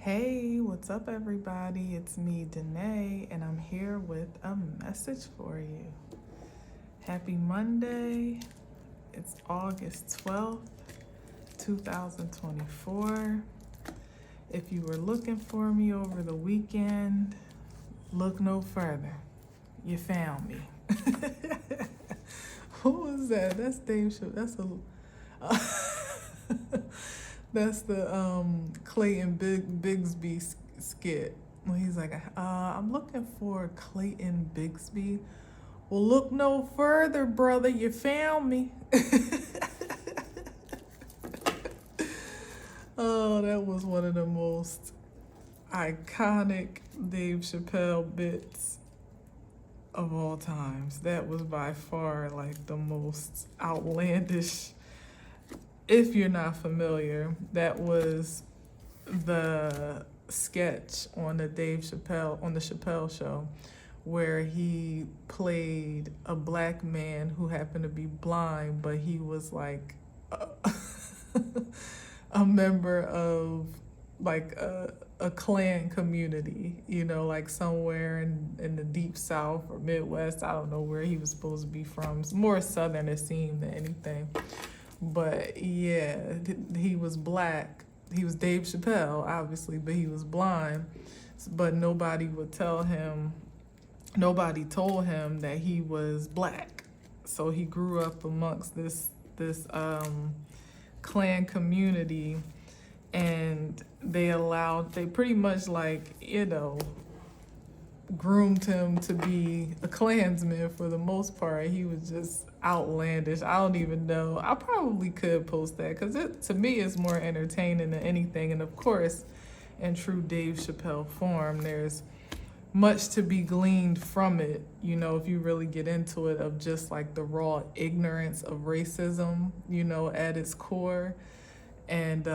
Hey, what's up, everybody? It's me, Danae, and I'm here with a message for you. Happy Monday. It's August 12th, 2024. If you were looking for me over the weekend, look no further. You found me. Who was that? That's Dave Show. That's the Clayton Bigsby skit when he's like, I'm looking for Clayton Bigsby. Well, look no further, brother. You found me. Oh, that was one of the most iconic Dave Chappelle bits of all times. That was by far like the most outlandish. If you're not familiar, that was the sketch on the Chappelle show, where he played a black man who happened to be blind, but he was like a member of like a Klan community, like somewhere in the deep South or Midwest. I don't know where he was supposed to be from. It's more Southern, it seemed, than anything. But yeah, he was black. He was Dave Chappelle, obviously, but he was blind. But nobody told him that he was black. So he grew up amongst this Klan community, and they pretty much groomed him to be a Klansman for the most part. He was just outlandish. I don't even know. I probably could post that because to me it's more entertaining than anything. And of course, in true Dave Chappelle form, there's much to be gleaned from it, if you really get into it, of just like the raw ignorance of racism, at its core. And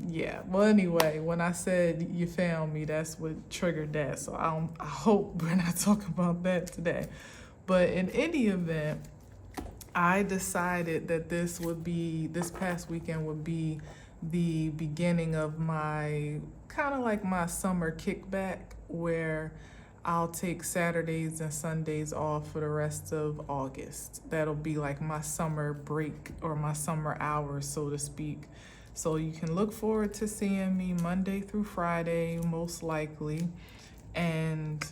yeah, well, anyway, when I said you found me, that's what triggered that. So I hope we're not talking about that today. But in any event, I decided that this past weekend would be the beginning of my kind of like my summer kickback, where I'll take Saturdays and Sundays off for the rest of August. That'll be like my summer break or my summer hours, so to speak. So you can look forward to seeing me Monday through Friday, most likely. And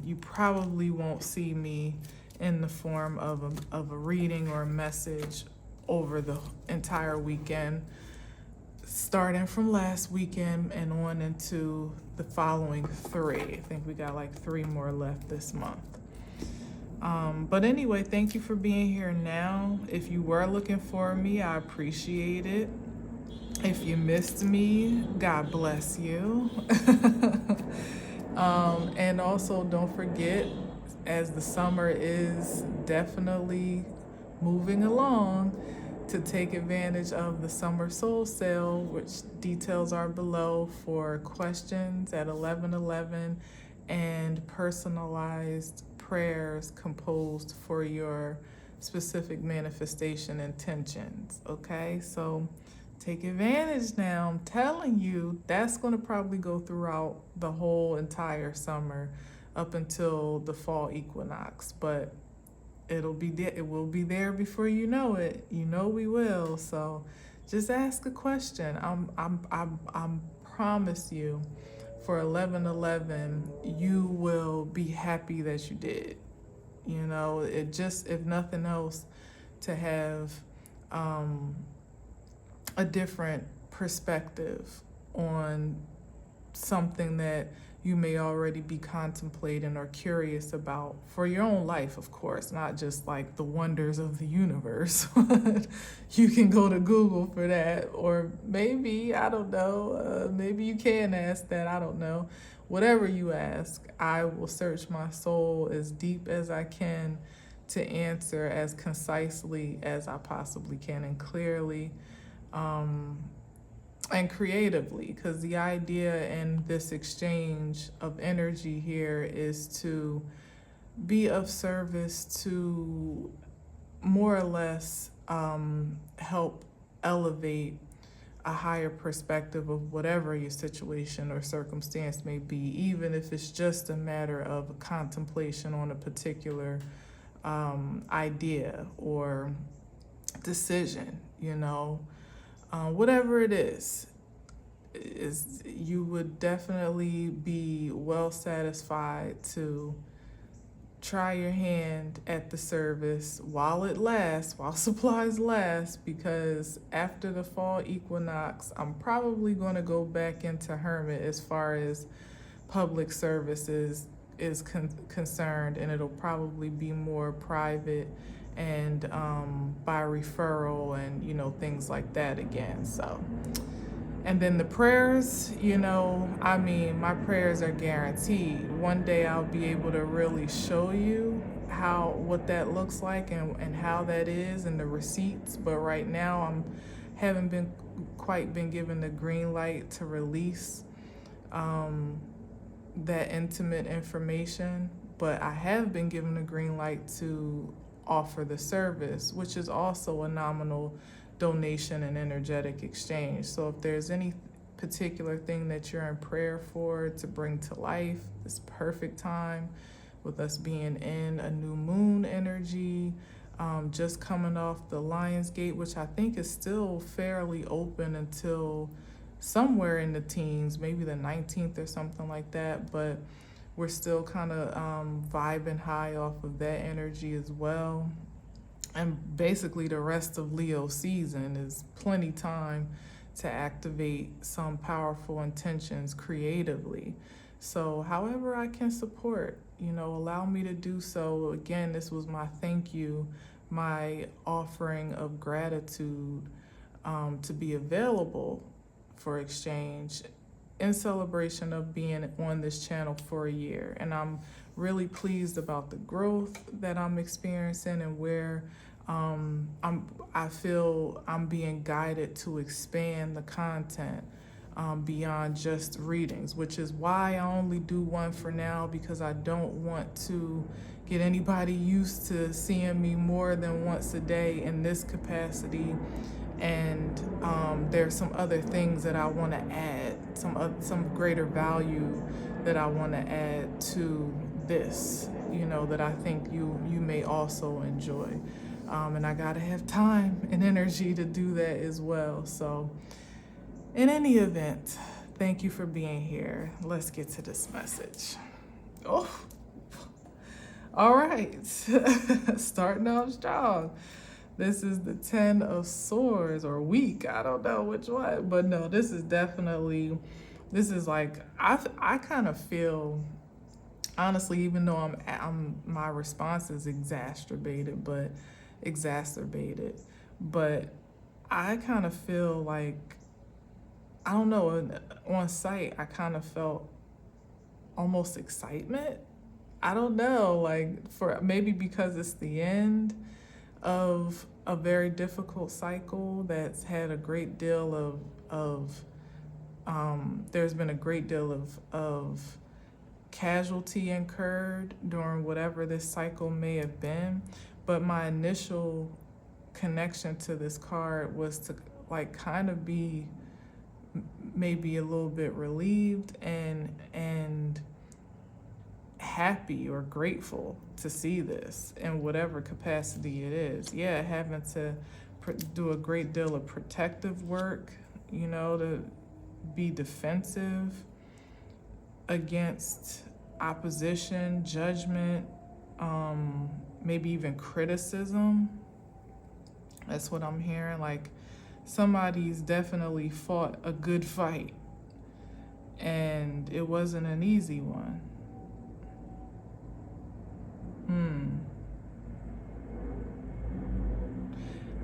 you probably won't see me in the form of a reading or a message over the entire weekend, starting from last weekend and on into the following 3. I think we got like 3 more left this month. But anyway, thank you for being here now. If you were looking for me, I appreciate it. If you missed me, God bless you. And also don't forget, as the summer is definitely moving along, to take advantage of the summer soul sale, which details are below, for questions at 11:11 and personalized prayers composed for your specific manifestation intentions. Okay, so take advantage now. I'm telling you, that's going to probably go throughout the whole entire summer up until the fall equinox, but it will be there before you know it. We will. So just ask a question. I'm promise you, for 11:11 you will be happy that you did. It just, if nothing else, to have a different perspective on something that you may already be contemplating or curious about for your own life, of course, not just like the wonders of the universe. You can go to Google for that, or maybe, I don't know, maybe you can ask that, I don't know. Whatever you ask, I will search my soul as deep as I can to answer as concisely as I possibly can, and clearly, and creatively, because the idea in this exchange of energy here is to be of service to more or less help elevate a higher perspective of whatever your situation or circumstance may be, even if it's just a matter of contemplation on a particular idea or decision, whatever it is you would definitely be well satisfied to try your hand at the service while it lasts, while supplies last, because after the fall equinox, I'm probably going to go back into hermit as far as public services is concerned, and it'll probably be more private and by referral and things like that again. So, and then the prayers, my prayers are guaranteed. One day I'll be able to really show you what that looks like and how that is and the receipts. But right now haven't been quite been given the green light to release that intimate information. But I have been given the green light to offer the service, which is also a nominal donation and energetic exchange. So if there's any particular thing that you're in prayer for to bring to life, this perfect time with us being in a new moon energy, just coming off the Lion's Gate, which I think is still fairly open until somewhere in the teens, maybe the 19th or something like that, but we're still kind of vibing high off of that energy as well. And basically the rest of Leo season is plenty time to activate some powerful intentions creatively. So however I can support, allow me to do so. Again, this was my thank you, my offering of gratitude to be available for exchange in celebration of being on this channel for a year. And I'm really pleased about the growth that I'm experiencing and where I feel I'm being guided to expand the content beyond just readings, which is why I only do one for now, because I don't want to get anybody used to seeing me more than once a day in this capacity. And there's some other things that I want to add, some greater value that I want to add to this, that I think you may also enjoy. And I gotta have time and energy to do that as well. So in any event, thank you for being here. Let's get to this message. Oh, all right. Starting off strong. This is the 10 of Swords, or weak. I don't know which one, but no, this is like, I kind of feel, honestly, even though my response is exacerbated, but I kind of feel like, I don't know, on sight, I kind of felt almost excitement. I don't know, like, maybe because it's the end of a very difficult cycle that's had a great deal of there's been a great deal of casualty incurred during whatever this cycle may have been. But my initial connection to this card was to like kind of be maybe a little bit relieved and happy or grateful to see this in whatever capacity it is. Yeah, having to do a great deal of protective work, to be defensive against opposition, judgment, maybe even criticism. That's what I'm hearing. Like, somebody's definitely fought a good fight, and it wasn't an easy one.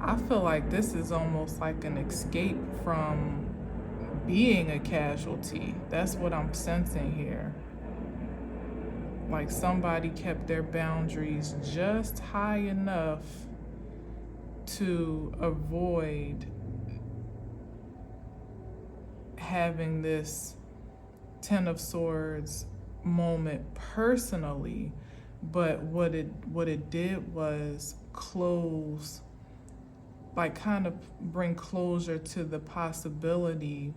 I feel like this is almost like an escape from being a casualty. That's what I'm sensing here. Like somebody kept their boundaries just high enough to avoid having this 10 of Swords moment personally, but what it did was close like kind of bring closure to the possibility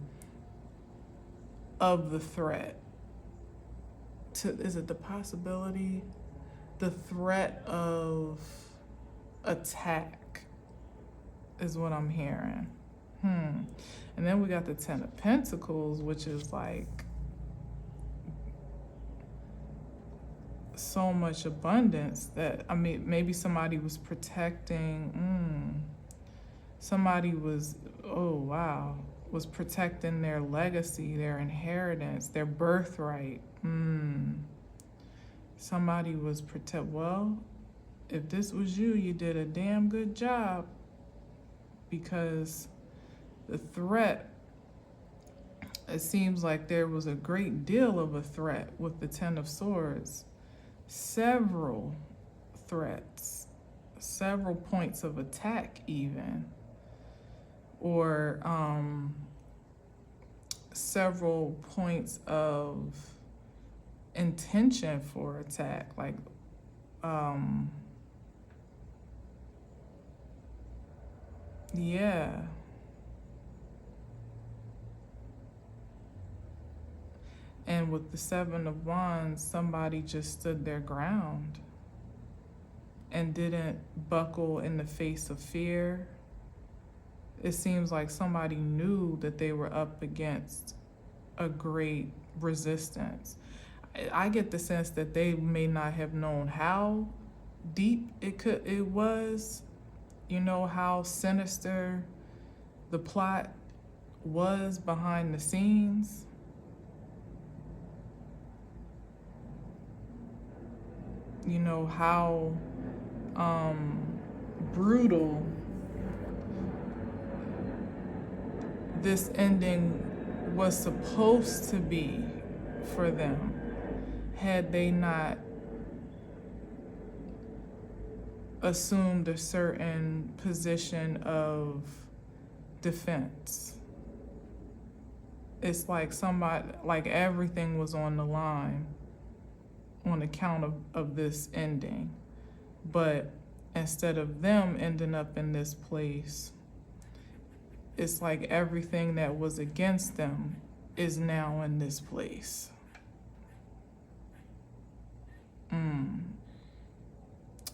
of the threat. Is it the possibility? The threat of attack is what I'm hearing. And then we got the Ten of Pentacles, which is like so much abundance that, I mean, maybe somebody was protecting, somebody was, oh wow, was protecting their legacy, their inheritance, their birthright. Somebody was well, if this was you, you did a damn good job, because the threat, it seems like there was a great deal of a threat with the Ten of Swords. Several threats, several points of attack even, or several points of intention for attack, like yeah. And with the Seven of Wands, somebody just stood their ground and didn't buckle in the face of fear. It seems like somebody knew that they were up against a great resistance. I get the sense that they may not have known how deep it was, you know, how sinister the plot was behind the scenes. You know, how brutal this ending was supposed to be for them, had they not assumed a certain position of defense. It's like somebody, like everything was on the line on account of this ending. But instead of them ending up in this place, it's like everything that was against them is now in this place.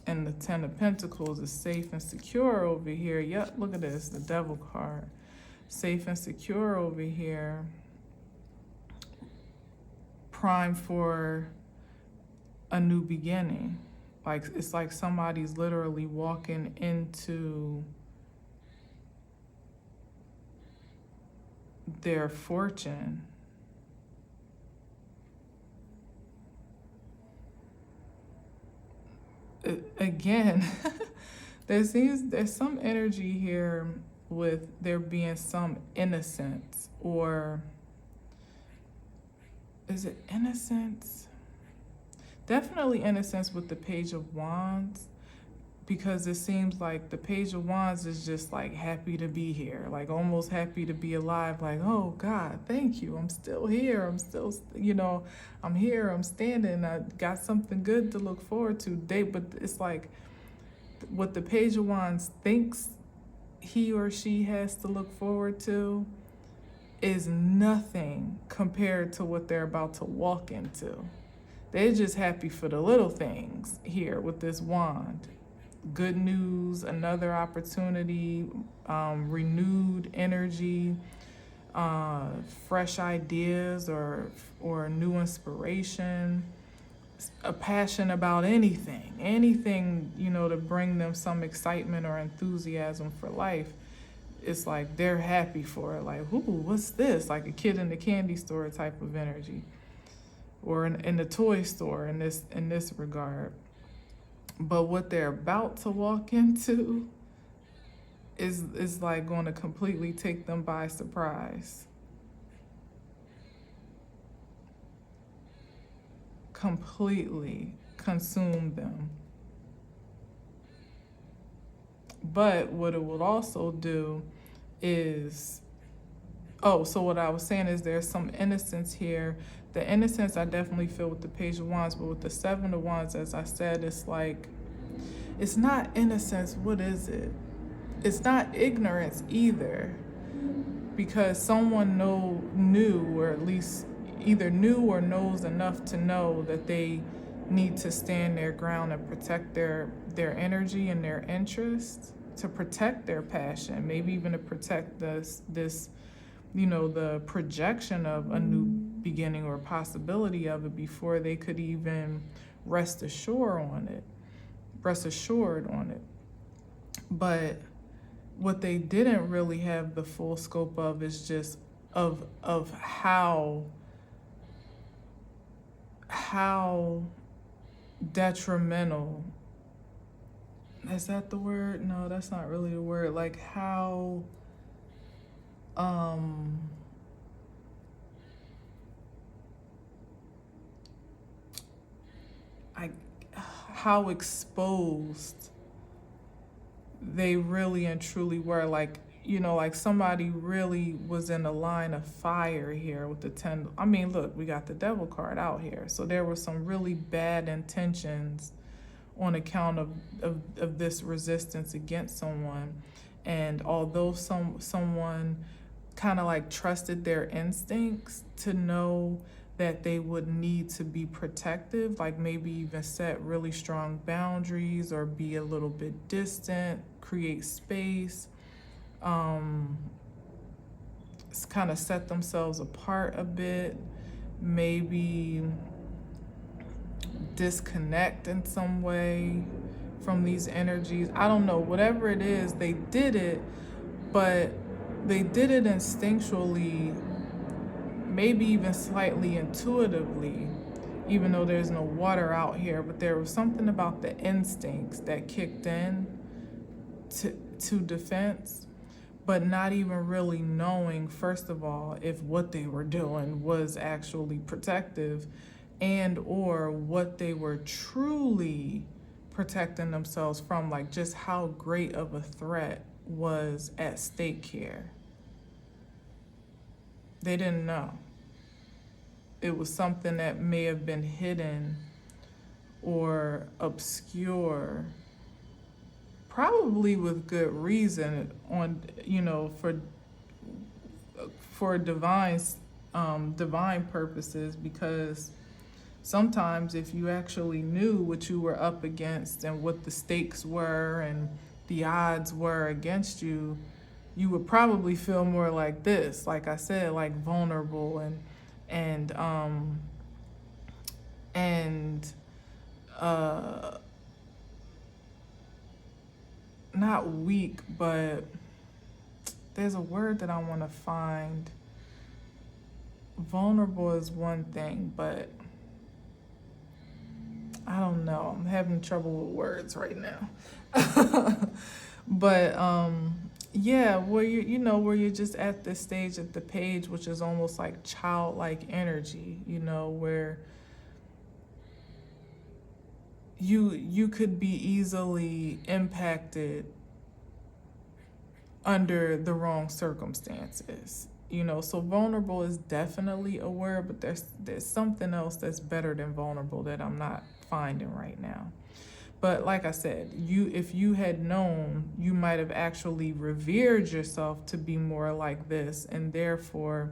And the Ten of Pentacles is safe and secure over here. Yep, look at this, the Devil card. Safe and secure over here. Prime for a new beginning. Like, it's like somebody's literally walking into their fortune. Again, there's some energy here with there being some innocence, or is it innocence? Definitely innocence with the Page of Wands, because it seems like the Page of Wands is just like happy to be here, like almost happy to be alive, like, oh God, thank you, I'm still here, I'm still, you know, I'm here, I'm standing, I got something good to look forward to. But it's like what the Page of Wands thinks he or she has to look forward to is nothing compared to what they're about to walk into. They're just happy for the little things here with this wand. Good news, another opportunity, renewed energy, fresh ideas or new inspiration, a passion about anything, you know, to bring them some excitement or enthusiasm for life. It's like they're happy for it, like, ooh, what's this? Like a kid in the candy store type of energy, or in the toy store in this regard. But what they're about to walk into is like going to completely take them by surprise. Completely consume them. But what it will also do is, so what I was saying is there's some innocence here. The innocence I definitely feel with the Page of Wands, but with the Seven of Wands, as I said, it's like, it's not innocence. What is it? it's not ignorance either, because someone knew, or at least either knew or knows enough to know that they need to stand their ground and protect their energy and their interests, to protect their passion, maybe even to protect this the projection of a new beginning or possibility of it before they could even rest assured on it. But what they didn't really have the full scope of is just of how detrimental, is that the word? No, that's not really the word. Like how how exposed they really and truly were. Like, like somebody really was in a line of fire here with the 10. I mean, look, we got the devil card out here. So there were some really bad intentions on account of this resistance against someone. And although someone kind of like trusted their instincts to know that they would need to be protective, like maybe even set really strong boundaries or be a little bit distant, create space, kind of set themselves apart a bit, maybe disconnect in some way from these energies. I don't know, whatever it is, they did it, but they did it instinctually, maybe even slightly intuitively, even though there's no water out here. But there was something about the instincts that kicked in to defense, but not even really knowing, first of all, if what they were doing was actually protective, and or what they were truly protecting themselves from, like just how great of a threat was at stake here. They didn't know. It was something that may have been hidden or obscure, probably with good reason, on for divine purposes, because sometimes if you actually knew what you were up against and what the stakes were and the odds were against you, you would probably feel more like this, like I said, like vulnerable and not weak, but there's a word that I want to find. Vulnerable is one thing, but I don't know. I'm having trouble with words right now. But yeah, where where you're just at this stage at the page, which is almost like childlike energy, where you could be easily impacted under the wrong circumstances. So vulnerable is definitely a word, but there's something else that's better than vulnerable that I'm not finding right now. But like I said, if you had known, you might have actually revered yourself to be more like this, and therefore,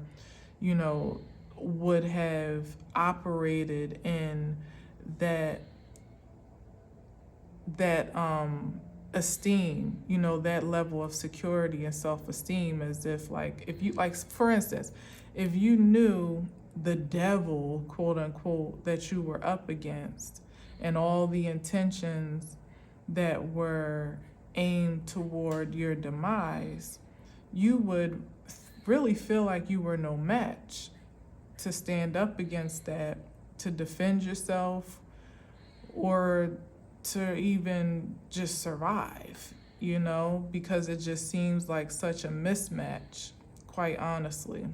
would have operated in that esteem, that level of security and self-esteem, as if for instance, if you knew the devil, quote unquote, that you were up against and all the intentions that were aimed toward your demise, you would really feel like you were no match to stand up against that, to defend yourself, or to even just survive, because it just seems like such a mismatch, quite honestly.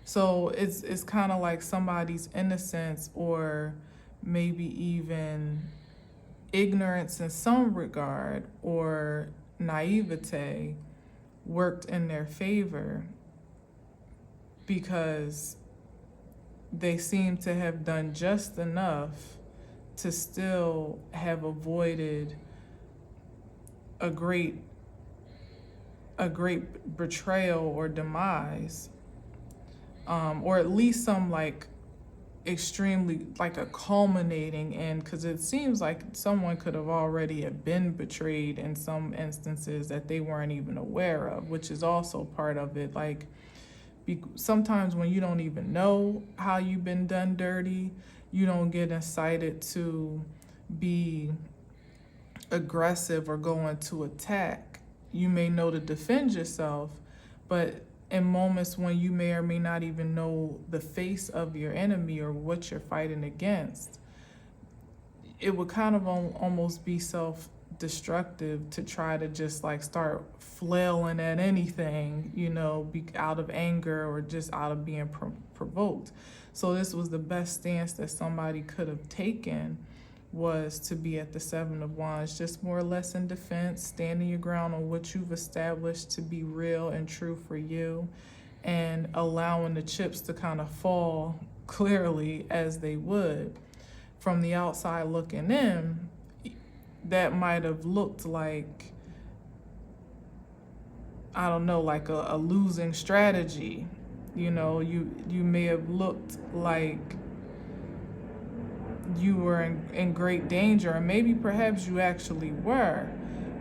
So it's kind of like somebody's innocence, or maybe even ignorance in some regard, or naivete, worked in their favor, because they seem to have done just enough to still have avoided a great a great betrayal or demise, or at least some like extremely like a culminating end, because it seems like someone could have already have been betrayed in some instances that they weren't even aware of, which is also part of it. Like sometimes when you don't even know how you've been done dirty, you don't get incited to be aggressive or go into attack. You may know to defend yourself, but in moments when you may or may not even know the face of your enemy or what you're fighting against, it would kind of almost be self-destructive to try to just like start flailing at anything, you know, be out of anger or just out of being provoked. So this was the best stance that somebody could have taken, was to be at the Seven of Wands, just more or less in defense, standing your ground on what you've established to be real and true for you, and allowing the chips to kind of fall clearly as they would. From the outside looking in, that might have looked like, I don't know, like a losing strategy. You know, you may have looked like you were in great danger, and maybe perhaps you actually were,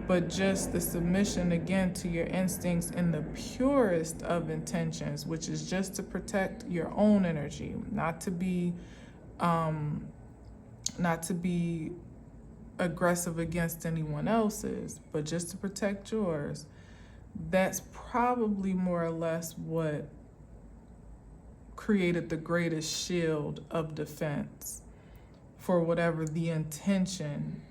but just the submission again to your instincts in the purest of intentions, which is just to protect your own energy, not to be aggressive against anyone else's, but just to protect yours. That's probably more or less what created the greatest shield of defense for whatever the intention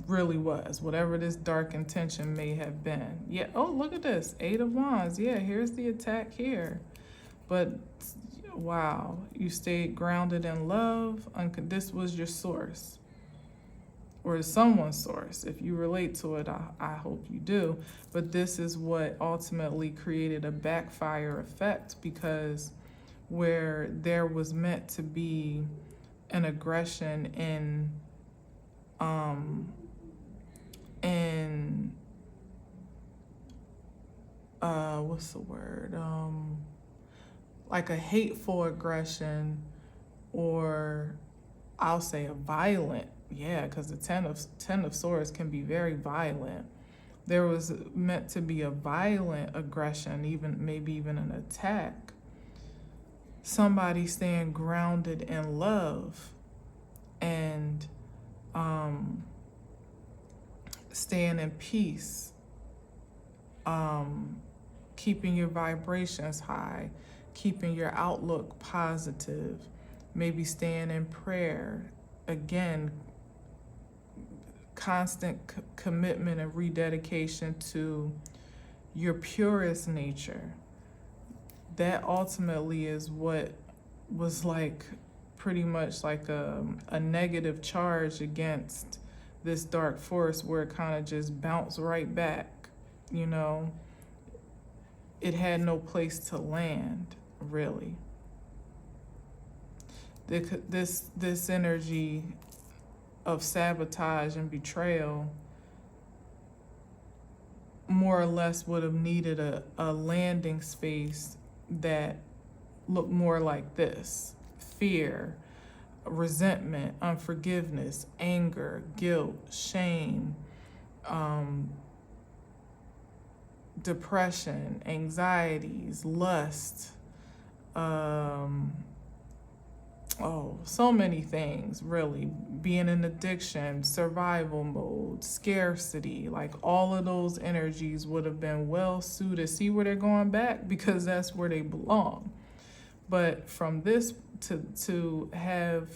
really was, whatever this dark intention may have been. Yeah, oh, look at this, Eight of Wands. Yeah, here's the attack here. But wow, you stayed grounded in love. This was your source, or someone's source. If you relate to it, I hope you do. But this is what ultimately created a backfire effect, because where there was meant to be an aggression in what's the word, like a hateful aggression, or I'll say a violent, yeah, because the Ten of Swords can be very violent. There was meant to be a violent aggression, even maybe even an attack. Somebody staying grounded in love and staying in peace, keeping your vibrations high, keeping your outlook positive, maybe staying in prayer. Again, constant commitment and rededication to your purest nature. That ultimately is what was like pretty much like a negative charge against this dark force, where it kind of just bounced right back. You know, it had no place to land, really. This energy of sabotage and betrayal more or less would have needed a landing space that looked more like this: fear, resentment, unforgiveness, anger, guilt, shame, depression, anxieties, lust, so many things, really. Being in addiction, survival mode, scarcity, like all of those energies would have been well suited. See where they're going back? Because that's where they belong. But from this to have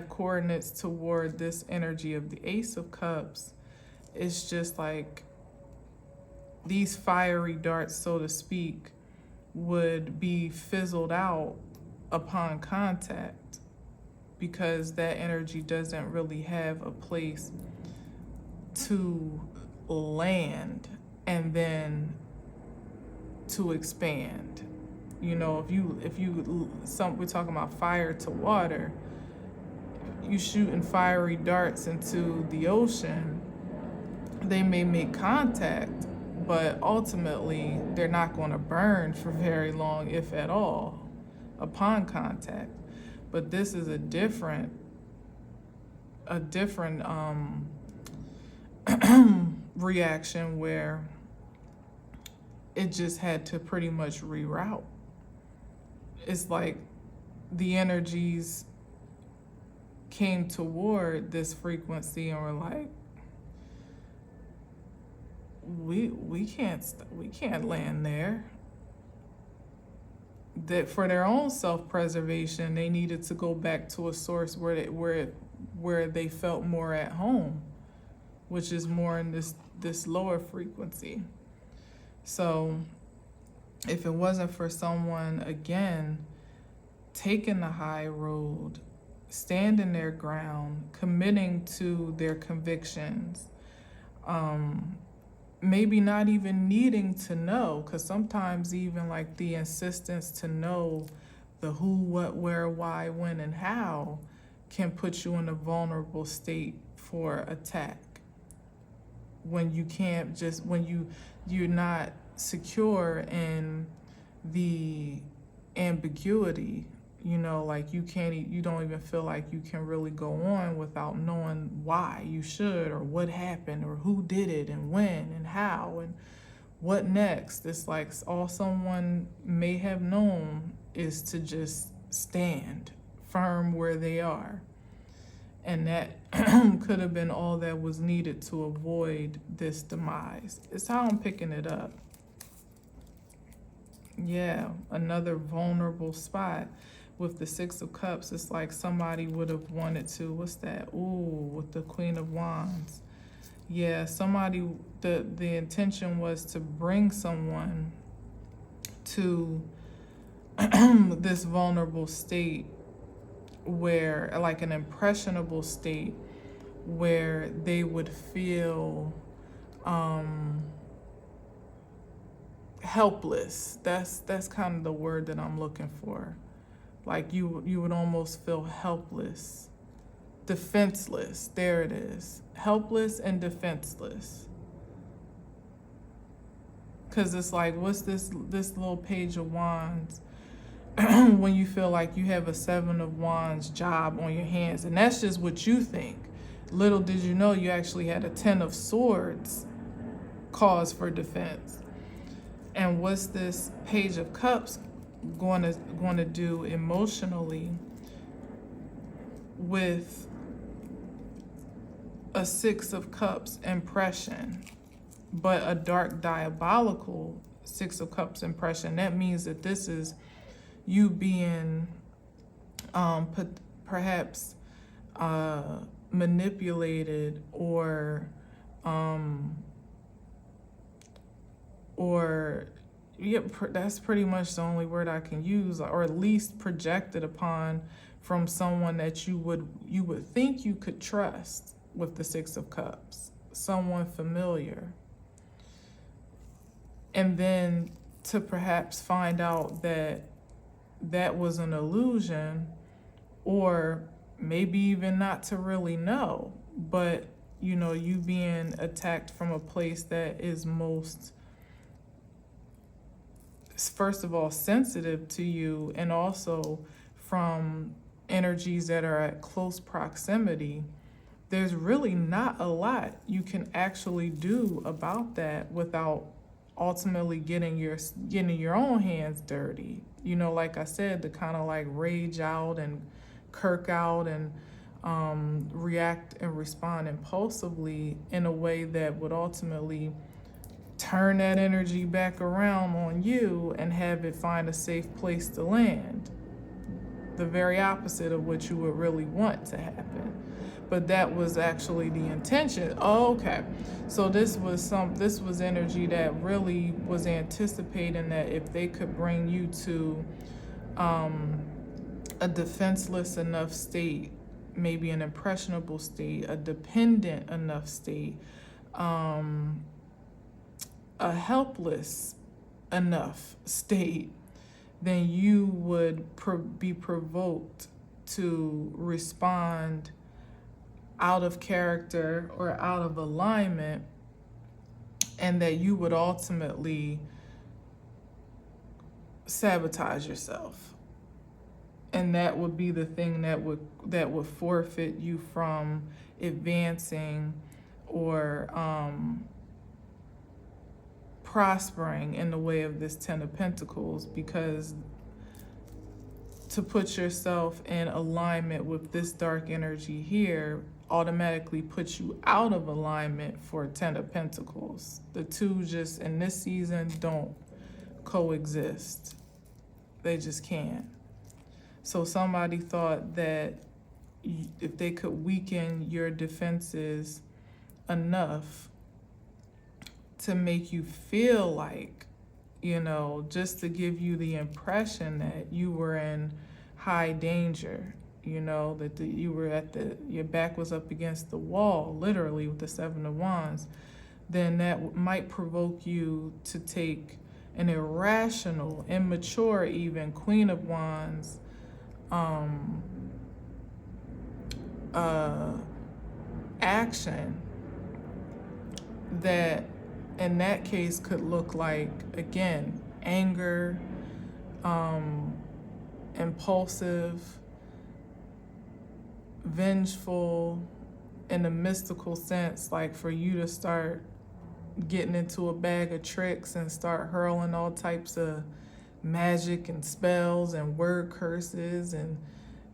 coordinates toward this energy of the Ace of Cups, it's just like these fiery darts, so to speak, would be fizzled out upon contact, because that energy doesn't really have a place to land and then to expand. You know, we're talking about fire to water, you shooting fiery darts into the ocean, they may make contact, but ultimately they're not going to burn for very long, if at all, upon contact. But this is a different reaction where it just had to pretty much reroute. It's like the energies came toward this frequency and were like, we can't land there. That for their own self-preservation, they needed to go back to a source where they felt more at home, which is more in this lower frequency. So if it wasn't for someone, again, taking the high road, standing their ground, committing to their convictions, maybe not even needing to know, because sometimes even like the insistence to know the who, what, where, why, when, and how can put you in a vulnerable state for attack. When you can't just, when you're not secure in the ambiguity, you know, like you don't even feel like you can really go on without knowing why you should, or what happened, or who did it, and when, and how, and what next. It's like all someone may have known is to just stand firm where they are. And that could have been all that was needed to avoid this demise. It's how I'm picking it up. Yeah, another vulnerable spot. With the Six of Cups, it's like somebody would have wanted to, what's that? Ooh, with the Queen of Wands. Yeah, somebody, the intention was to bring someone to this vulnerable state where, like an impressionable state, where they would feel helpless. That's kind of the word that I'm looking for. Like you would almost feel helpless, defenseless. There it is. Helpless and defenseless. Because it's like, what's this little Page of Wands when you feel like you have a Seven of Wands job on your hands, and that's just what you think. Little did you know you actually had a Ten of Swords cause for defense. And what's this Page of Cups going to do emotionally with a Six of Cups impression, but a dark diabolical Six of Cups impression? That means that this is you being perhaps manipulated or yeah, that's pretty much the only word I can use, or at least projected upon from someone that you would think you could trust with the Six of Cups, someone familiar. And then to perhaps find out that that was an illusion, or maybe even not to really know, but you know, you being attacked from a place that is most, first of all, sensitive to you, and also from energies that are at close proximity. There's really not a lot you can actually do about that without ultimately getting your own hands dirty. You know, like I said, to kind of like rage out and kirk out and react and respond impulsively in a way that would ultimately turn that energy back around on you and have it find a safe place to land. The very opposite of what you would really want to happen. But that was actually the intention. Oh, okay. So this was energy that really was anticipating that if they could bring you to a defenseless enough state, maybe an impressionable state, a dependent enough state, a helpless enough state, then you would be provoked to respond out of character or out of alignment and that you would ultimately sabotage yourself. And that would be the thing that would forfeit you from advancing or prospering in the way of this Ten of Pentacles, because to put yourself in alignment with this dark energy here automatically puts you out of alignment for Ten of Pentacles. The two just in this season don't coexist. They just can't. So somebody thought that if they could weaken your defenses enough to make you feel like, just to give you the impression that you were in high danger, that you were your back was up against the wall, literally, with the Seven of Wands, then that might provoke you to take an irrational, immature even, Queen of Wands action that in that case could look like, again, anger, impulsive, vengeful, in a mystical sense, like for you to start getting into a bag of tricks and start hurling all types of magic and spells and word curses,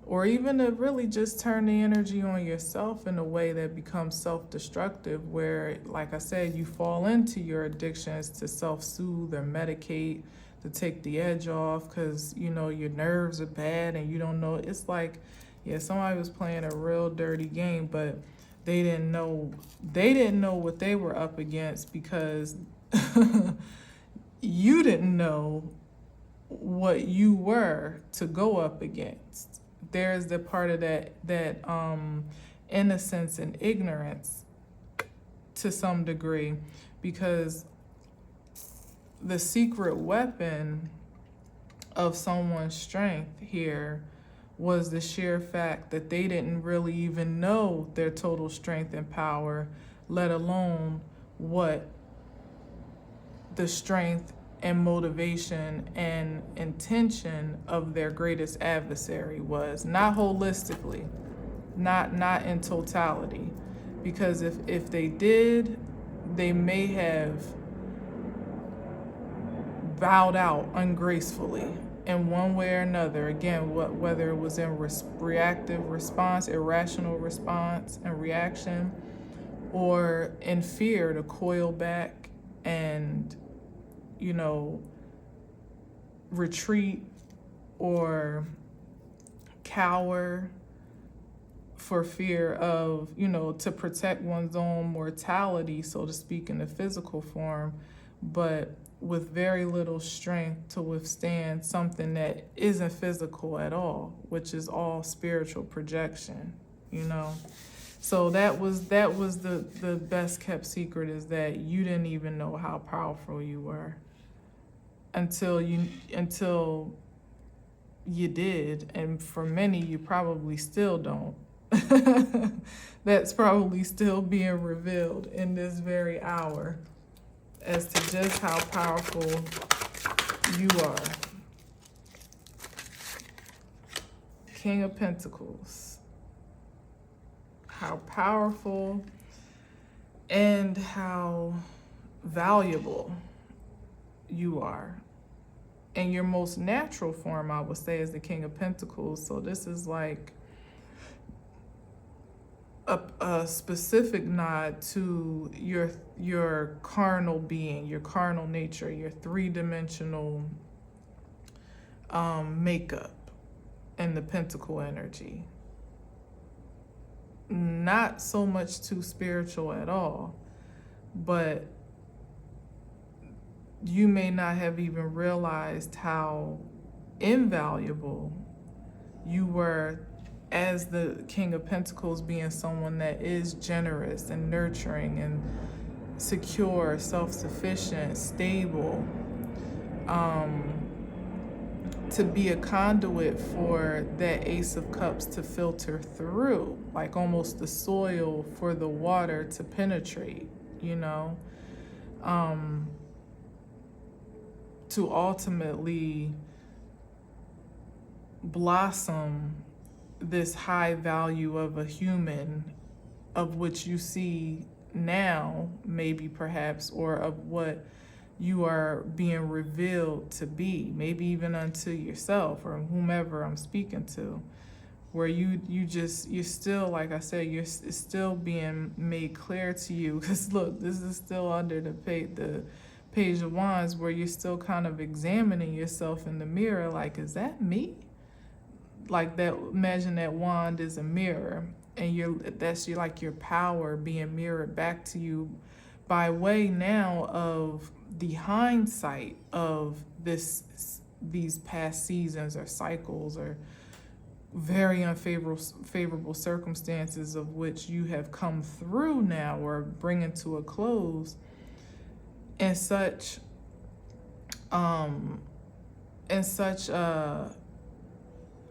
or even to really just turn the energy on yourself in a way that becomes self-destructive, where, like I said, you fall into your addictions to self-soothe or medicate to take the edge off because, your nerves are bad and you don't know. It's like, yeah, somebody was playing a real dirty game, but they didn't know what they were up against because you didn't know what you were to go up against. There's the part of that innocence and ignorance to some degree, because the secret weapon of someone's strength here was the sheer fact that they didn't really even know their total strength and power, let alone what the strength and motivation and intention of their greatest adversary was. Not holistically, not in totality. Because if they did, they may have bowed out ungracefully in one way or another. Again, whether it was in reactive response, irrational response and reaction, or in fear to coil back and retreat or cower for fear of, to protect one's own mortality, so to speak, in the physical form, but with very little strength to withstand something that isn't physical at all, which is all spiritual projection, So that was the best kept secret, is that you didn't even know how powerful you were until you did, and for many you probably still don't. That's probably still being revealed in this very hour as to just how powerful you are. King of Pentacles. How powerful and how valuable you are. And your most natural form, I would say, is the King of Pentacles. So this is like a specific nod to your carnal being, your carnal nature, your three-dimensional makeup and the pentacle energy. Not so much too spiritual at all, but you may not have even realized how invaluable you were as the King of Pentacles, being someone that is generous and nurturing and secure, self-sufficient, stable, to be a conduit for that Ace of Cups to filter through, like almost the soil for the water to penetrate, to ultimately blossom this high value of a human, of which you see now, maybe perhaps, or of what you are being revealed to be, maybe even unto yourself or whomever I'm speaking to, where you're still, like I said, it's still being made clear to you. Because look, this is still under the Page of Wands, where you're still kind of examining yourself in the mirror, like, is that me? Like that, imagine that wand is a mirror, and that's like your power being mirrored back to you by way now of the hindsight of these past seasons or cycles or very unfavorable circumstances of which you have come through now or bringing to a close in such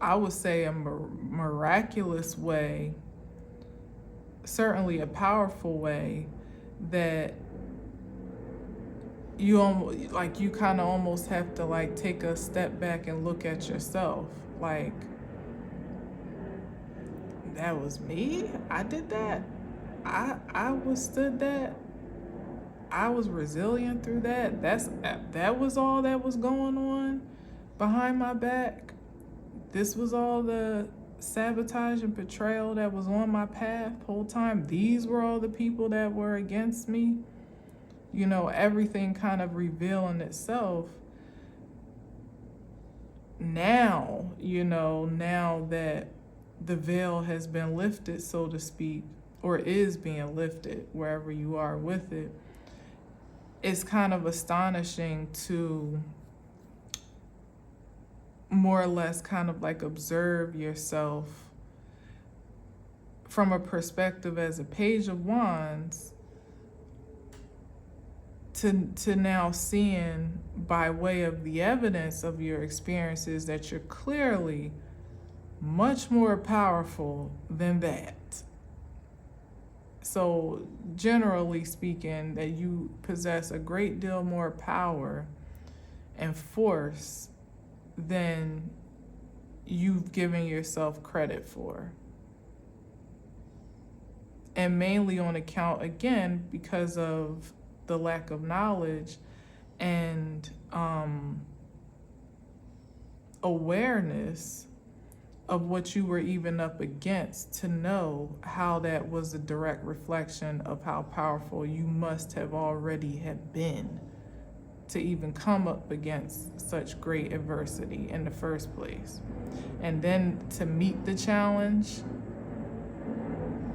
I would say a miraculous way, certainly a powerful way, that you kind of almost have to like take a step back and look at yourself, like, that was me? I did that? I withstood that? I was resilient through that? That was all that was going on behind my back? This was all the sabotage and betrayal that was on my path the whole time? These were all the people that were against me? You know, everything kind of revealing itself. Now, now that the veil has been lifted, so to speak, or is being lifted, wherever you are with it, it's kind of astonishing to more or less kind of like observe yourself from a perspective as a Page of Wands, to now seeing by way of the evidence of your experiences that you're clearly much more powerful than that. So generally speaking, that you possess a great deal more power and force than you've given yourself credit for. And mainly on account, again, because of the lack of knowledge and awareness of what you were even up against, to know how that was a direct reflection of how powerful you must have already have been to even come up against such great adversity in the first place. And then to meet the challenge,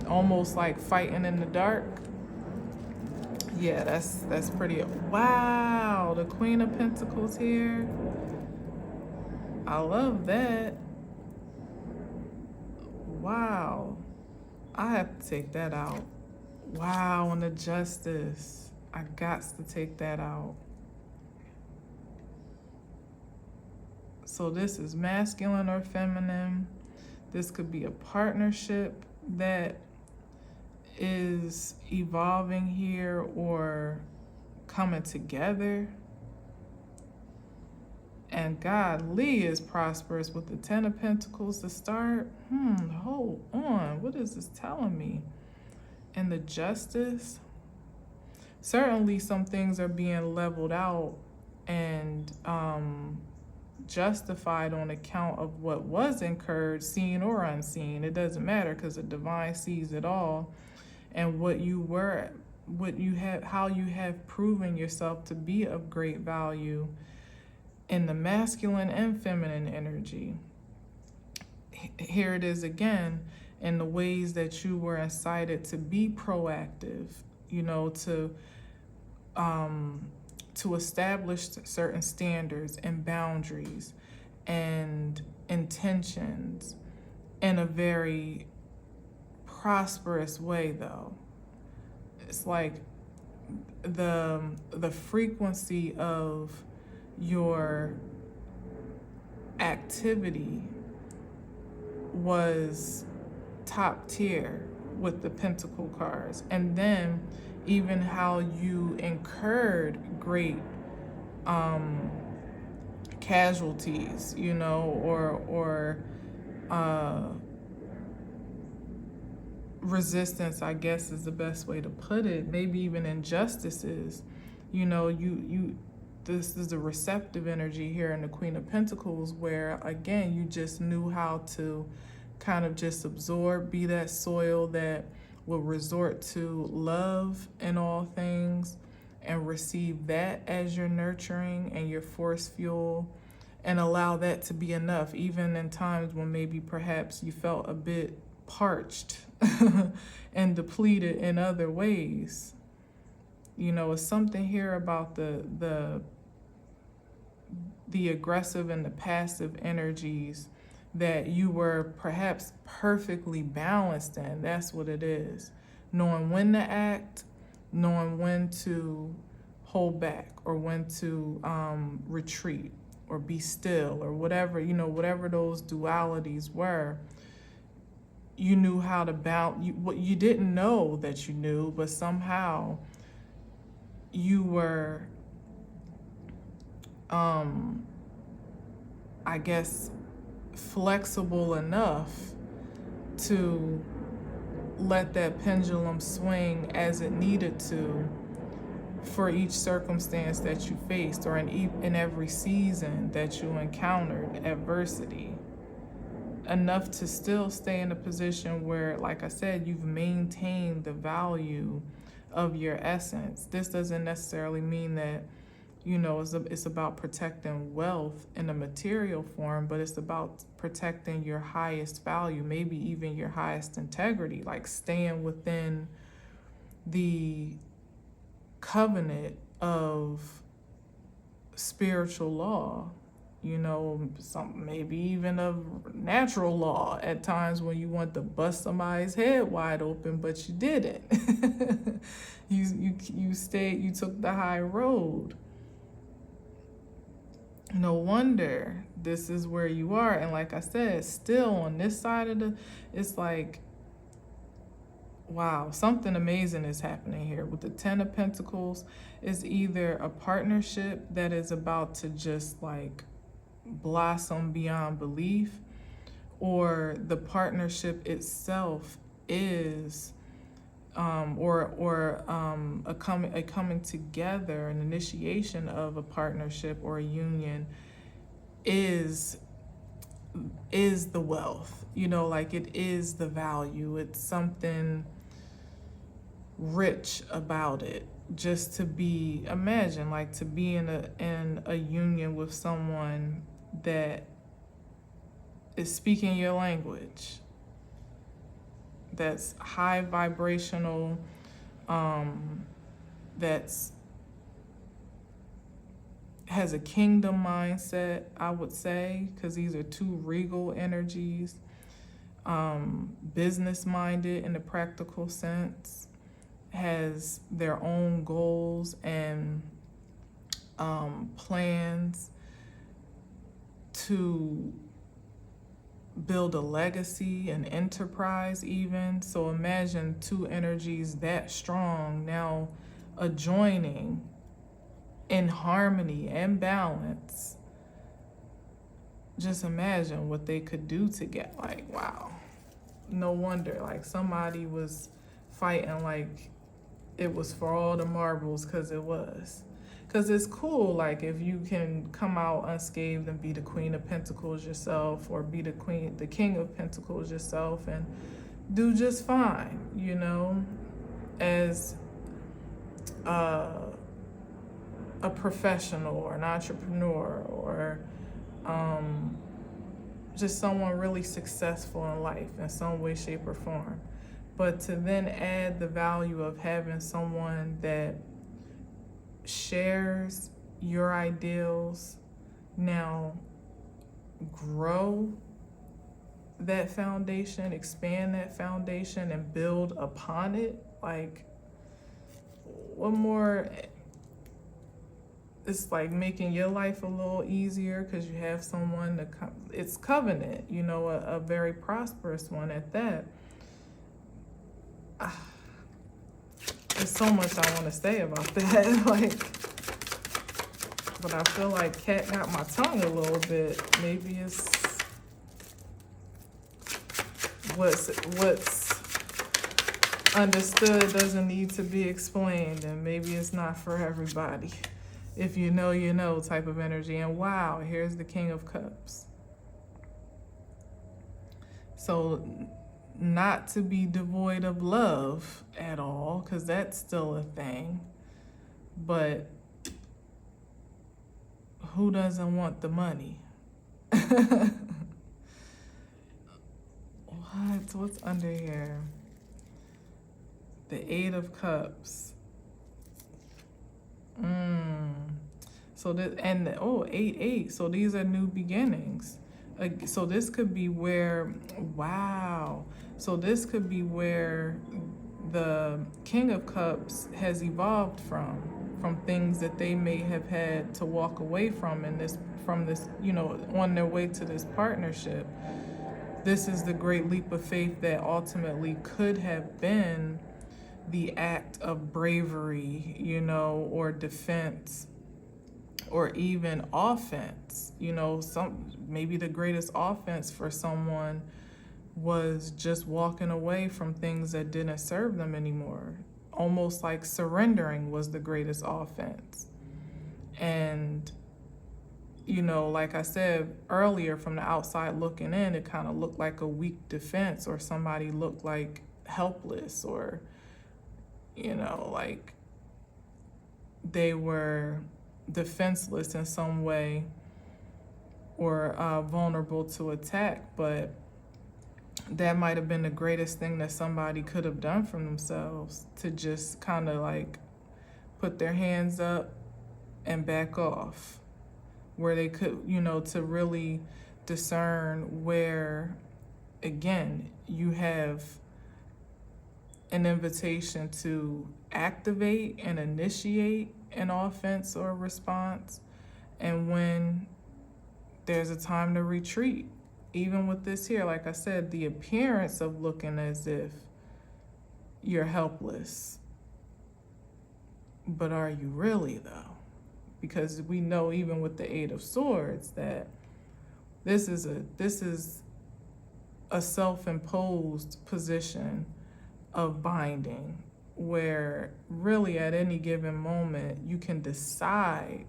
almost like fighting in the dark. Yeah, that's pretty. Wow, the Queen of Pentacles here. I love that. Wow, I have to take that out. Wow, and the Justice. I got to take that out. So this is masculine or feminine. This could be a partnership that is evolving here or coming together. And godly is prosperous with the Ten of Pentacles to start. Hold on. What is this telling me? And the Justice. Certainly some things are being leveled out and justified on account of what was incurred, seen or unseen. It doesn't matter, because the divine sees it all. And how you have proven yourself to be of great value in the masculine and feminine energy. Here it is again, in the ways that you were incited to be proactive, to establish certain standards and boundaries and intentions in a very prosperous way, though. It's like the frequency of your activity was top tier with the Pentacle cards. And then even how you incurred great casualties, you know, or resistance, I guess is the best way to put it, maybe even injustices. You know, this is a receptive energy here in the Queen of Pentacles, where again you just knew how to kind of just absorb, be that soil that will resort to love in all things and receive that as your nurturing and your force fuel, and allow that to be enough, even in times when maybe perhaps you felt a bit parched and depleted in other ways. You know, it's something here about the aggressive and the passive energies that you were perhaps perfectly balanced in. That's what it is. Knowing when to act, knowing when to hold back, or when to retreat or be still, or whatever, you know, whatever those dualities were. You knew how to balance. What you didn't know that you knew, but somehow you were, I guess, flexible enough to let that pendulum swing as it needed to for each circumstance that you faced, or in every season that you encountered adversity. Enough to still stay in a position where, like I said, you've maintained the value of your essence. This doesn't necessarily mean that, you know, it's about protecting wealth in a material form, but it's about protecting your highest value, maybe even your highest integrity, like staying within the covenant of spiritual law, you know, maybe even of natural law at times when you want to bust somebody's head wide open, but you didn't. You stayed, you took the high road. No wonder this is where you are. And like I said, still on this side of it's like, wow, something amazing is happening here. With the Ten of Pentacles, is either a partnership that is about to just like blossom beyond belief, or the partnership itself is a coming together, an initiation of a partnership or a union is the wealth, you know, like it is the value. It's something rich about it. Just to be, imagine like to be in a union with someone that is speaking your language, that's high vibrational, that's has a kingdom mindset, I would say, because these are two regal energies, business-minded in the practical sense, has their own goals and plans to build a legacy, an enterprise even. So imagine two energies that strong now adjoining in harmony and balance. Just imagine what they could do together. Like, wow. No wonder, like somebody was fighting like it was for all the marbles, because it was. Because it's cool, like if you can come out unscathed and be the Queen of Pentacles yourself, or be the King of Pentacles yourself, and do just fine, you know, as a professional or an entrepreneur, or just someone really successful in life in some way, shape, or form. But to then add the value of having someone that shares your ideals, now grow that foundation, expand that foundation, and build upon it. Like, what more? It's like making your life a little easier because you have someone to it's covenant, you know, a very prosperous one at that. there's so much I want to say about that. Like, but I feel like Cat got my tongue a little bit. Maybe it's what's understood doesn't need to be explained, and maybe it's not for everybody. If you know, you know type of energy. And wow, here's the King of Cups. So not to be devoid of love at all, because that's still a thing. But who doesn't want the money? What's under here? The Eight of Cups. So that, and oh, 8-8. So these are new beginnings. So this could be where, wow. So this could be where the King of Cups has evolved from things that they may have had to walk away from from this, you know, on their way to this partnership. This is the great leap of faith that ultimately could have been the act of bravery, you know, or defense, or even offense. You know, maybe the greatest offense for someone was just walking away from things that didn't serve them anymore. Almost like surrendering was the greatest offense. And, you know, like I said earlier, from the outside looking in, it kind of looked like a weak defense, or somebody looked like helpless, or, you know, like they were defenseless in some way, or vulnerable to attack. But that might have been the greatest thing that somebody could have done for themselves, to just kind of like put their hands up and back off, where they could, you know, to really discern where, again, you have an invitation to activate and initiate an offense or response, and when there's a time to retreat. Even with this here, like I said, the appearance of looking as if you're helpless. But are you really, though? Because we know, even with the Eight of Swords, that this is a self-imposed position of binding, where really at any given moment you can decide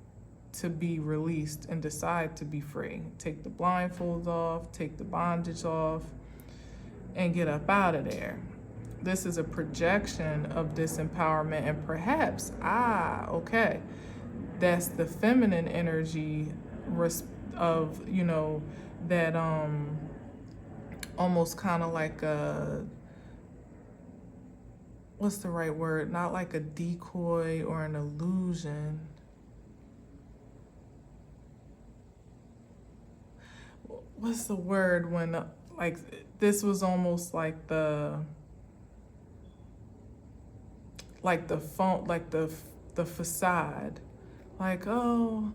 to be released and decide to be free. Take the blindfolds off, take the bondage off, and get up out of there. This is a projection of disempowerment, and perhaps, okay, that's the feminine energy of, you know, that almost kind of like a, what's the right word? Not like a decoy or an illusion. What's the word when, like, this was almost like the facade. Like, oh,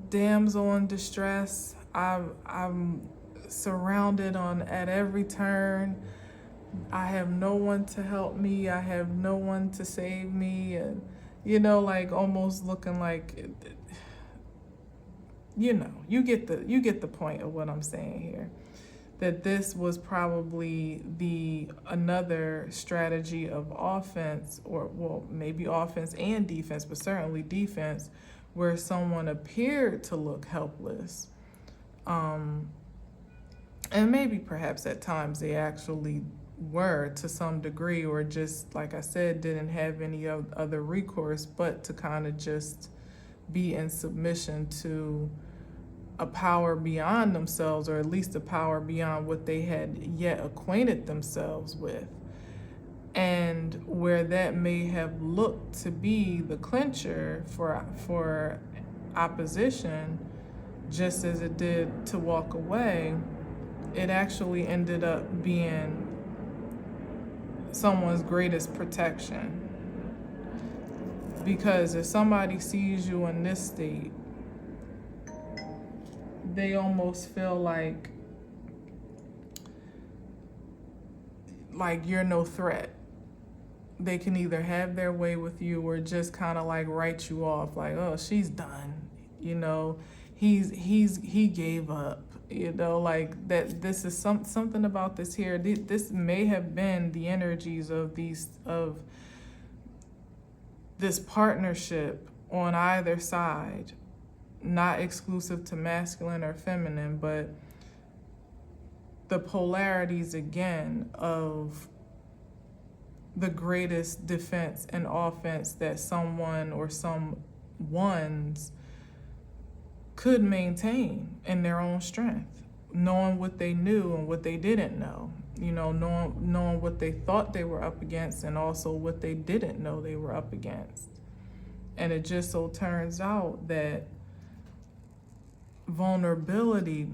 damsel in distress. I'm surrounded at every turn. I have no one to help me. I have no one to save me. And, you know, like almost looking like, you know, you get the point of what I'm saying here. That this was probably another strategy of offense, or, well, maybe offense and defense, but certainly defense, where someone appeared to look helpless. And maybe perhaps at times they actually were, to some degree, or just, like I said, didn't have any other recourse but to kind of just be in submission to a power beyond themselves, or at least a power beyond what they had yet acquainted themselves with. And where that may have looked to be the clincher for opposition, just as it did to walk away, it actually ended up being someone's greatest protection. Because if somebody sees you in this state, they almost feel like you're no threat. they can either have their way with you or just kind of like write you off, like, oh, she's done, you know, he gave up, you know, like that. This is something about this here. This may have been the energies of this partnership on either side, not exclusive to masculine or feminine, but the polarities again of the greatest defense and offense that someone or some ones could maintain in their own strength, knowing what they knew and what they didn't know, you know, knowing what they thought they were up against and also what they didn't know they were up against. And it just so turns out that vulnerability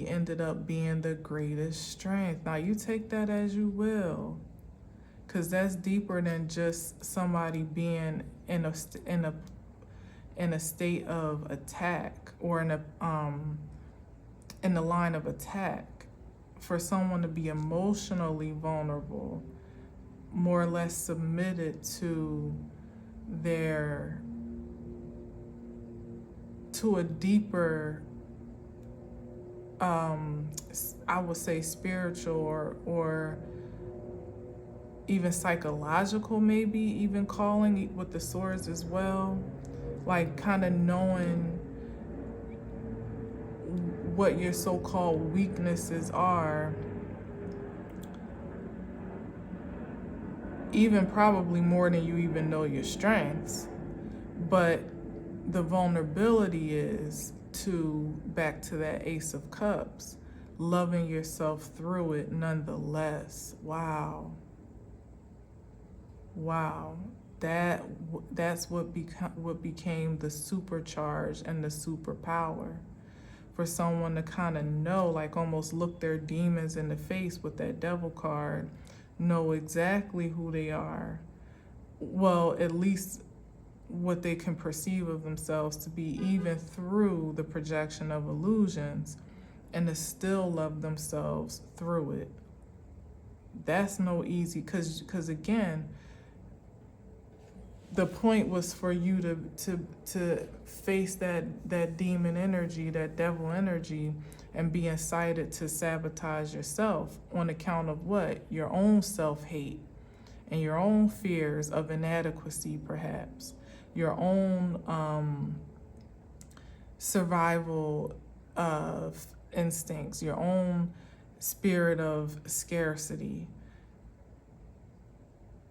ended up being the greatest strength. Now you take that as you will, because that's deeper than just somebody being in a state of attack or in the line of attack. For someone to be emotionally vulnerable, more or less submitted to a deeper, I would say spiritual or even psychological, maybe even calling with the swords as well, like kind of knowing what your so-called weaknesses are, even probably more than you even know your strengths. But the vulnerability is back to that Ace of Cups, loving yourself through it nonetheless. Wow. That's what became the supercharge and the superpower. For someone to kind of know, like almost look their demons in the face with that Devil card, know exactly who they are. Well, at least what they can perceive of themselves to be, even through the projection of illusions, and to still love themselves through it. That's no easy, because again, the point was for you to face that demon energy, that devil energy, and be incited to sabotage yourself on account of what? Your own self-hate and your own fears of inadequacy, perhaps. Your own survival of instincts, your own spirit of scarcity.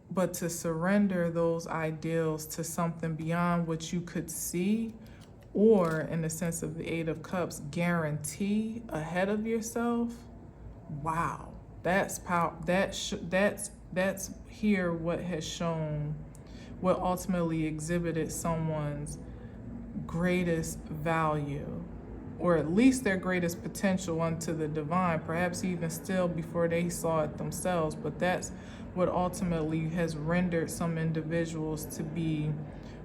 But to surrender those ideals to something beyond what you could see, or in the sense of the Eight of Cups, guarantee ahead of yourself. Wow, that's power. That's here what has shown, what ultimately exhibited someone's greatest value, or at least their greatest potential unto the divine, perhaps even still before they saw it themselves. But that's what ultimately has rendered some individuals to be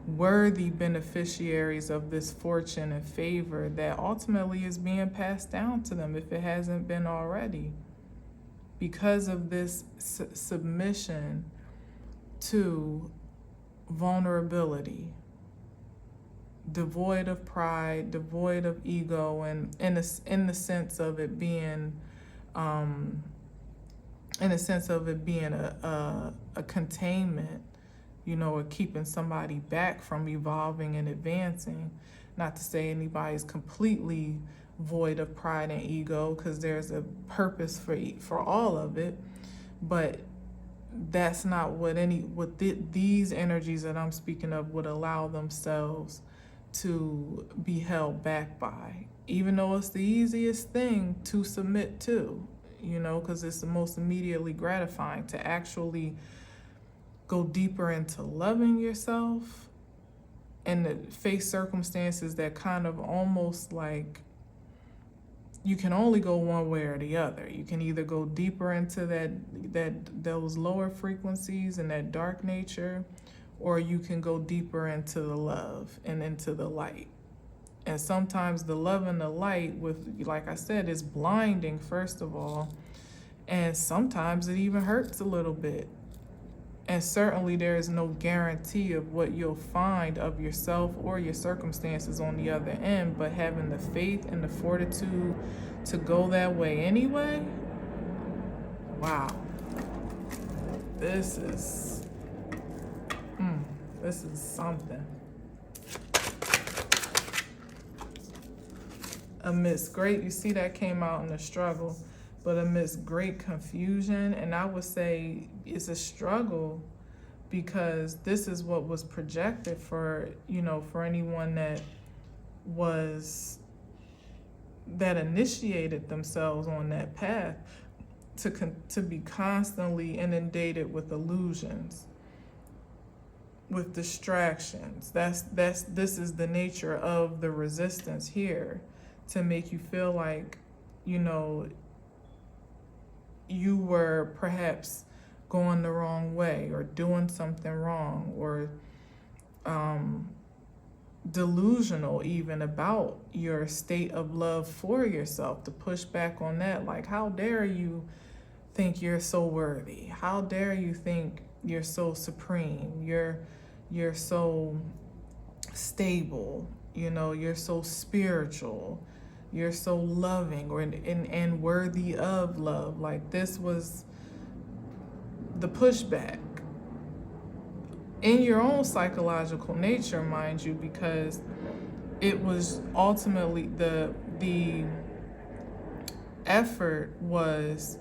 worthy beneficiaries of this fortune and favor that ultimately is being passed down to them, if it hasn't been already, because of this submission to vulnerability, devoid of pride, devoid of ego, and in the sense of it being a containment, you know, or keeping somebody back from evolving and advancing. Not to say anybody's completely void of pride and ego, because there's a purpose for all of it, but that's not what these energies that I'm speaking of would allow themselves to be held back by, even though it's the easiest thing to submit to, you know, because it's the most immediately gratifying to actually go deeper into loving yourself and to face circumstances that kind of almost like you can only go one way or the other. You can either go deeper into those lower frequencies and that dark nature, or you can go deeper into the love and into the light. And sometimes the love and the light, with, like I said, is blinding, first of all, And sometimes it even hurts a little bit. And certainly there is no guarantee of what you'll find of yourself or your circumstances on the other end, but having the faith and the fortitude to go that way anyway, wow. This is something. Amidst great, you see that came out in the struggle, but amidst great confusion, and I would say it's a struggle because this is what was projected for, for anyone that initiated themselves on that path, to be constantly inundated with illusions, with distractions. This is the nature of the resistance here, to make you feel like, you were perhaps going the wrong way or doing something wrong, or delusional even about your state of love for yourself, to push back on that. Like, how dare you think you're so worthy? How dare you think you're so supreme? You're so stable, you're so spiritual, you're so loving, and worthy of love. Like, this was the pushback in your own psychological nature, mind you, because it was ultimately the effort was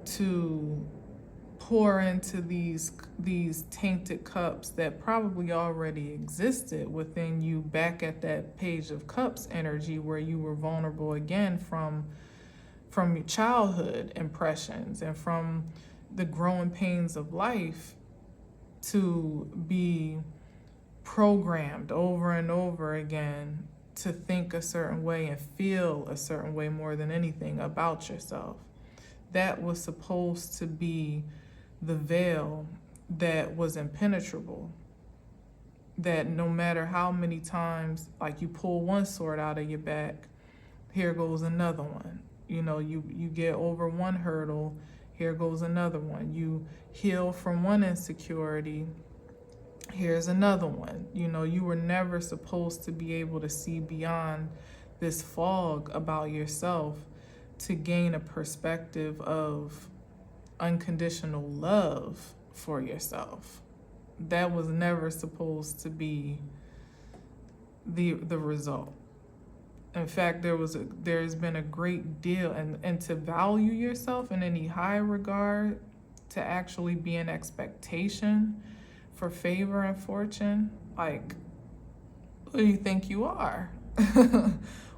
to pour into these tainted cups that probably already existed within you, back at that Page of Cups energy, where you were vulnerable again from your childhood impressions and from the growing pains of life, to be programmed over and over again to think a certain way and feel a certain way more than anything about yourself. That was supposed to be the veil that was impenetrable, that no matter how many times, like, you pull one sword out of your back, here goes another one. You get over one hurdle, here goes another one. You heal from one insecurity, here's another one. You were never supposed to be able to see beyond this fog about yourself to gain a perspective of unconditional love for yourself. That was never supposed to be the result. In fact, there's been a great deal, and to value yourself in any high regard, to actually be an expectation for favor and fortune, like, who do you think you are?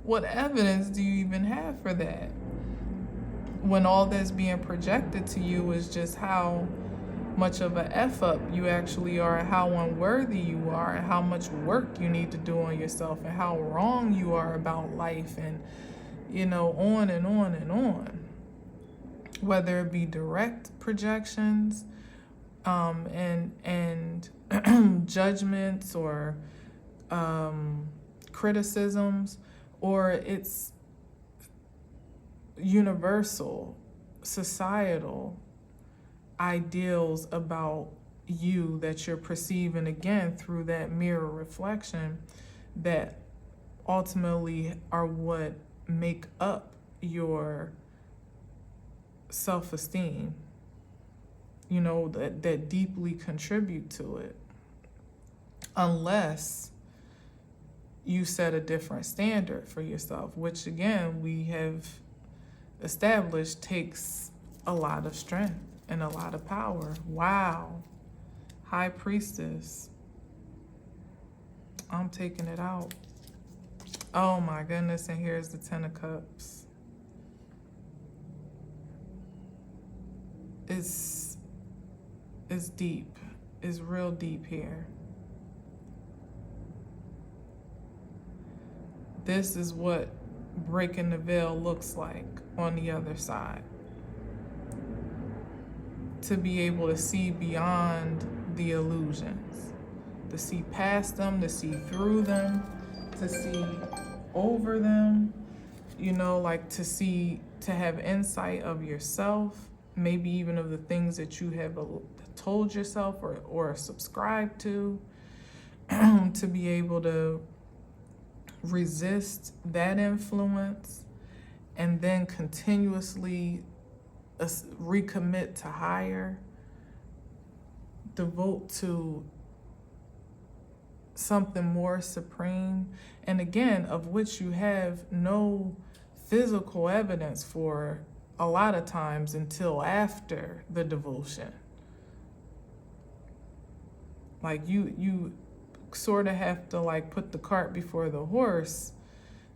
What evidence do you even have for that? When all that's being projected to you is just how much of a F up you actually are, and how unworthy you are, and how much work you need to do on yourself, and how wrong you are about life, and on and on and on. Whether it be direct projections and judgments, or criticisms, or it's universal societal ideals about you that you're perceiving again through that mirror reflection, that ultimately are what make up your self-esteem, that deeply contribute to it, unless you set a different standard for yourself, which again we have established takes a lot of strength and a lot of power. Wow. High Priestess. I'm taking it out. Oh my goodness, and here's the Ten of Cups. It's deep. It's real deep here. This is what breaking the veil looks like on the other side. To be able to see beyond the illusions, to see past them, to see through them, to see over them, to have insight of yourself, maybe even of the things that you have told yourself or subscribed to, to be able to resist that influence and then continuously recommit to higher, devote to something more supreme, and again, of which you have no physical evidence for a lot of times until after the devotion. Like you sort of have to like put the cart before the horse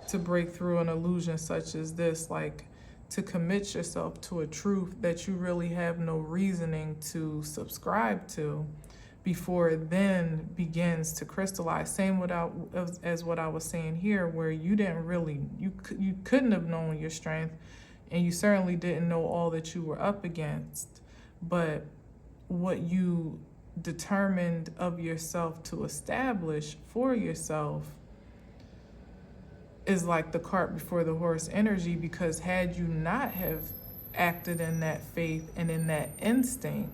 to break through an illusion such as this, like to commit yourself to a truth that you really have no reasoning to subscribe to before it then begins to crystallize. Same as what I was saying here, where you didn't really, you couldn't have known your strength, and you certainly didn't know all that you were up against, but what you determined of yourself to establish for yourself is like the cart before the horse energy, because had you not have acted in that faith and in that instinct,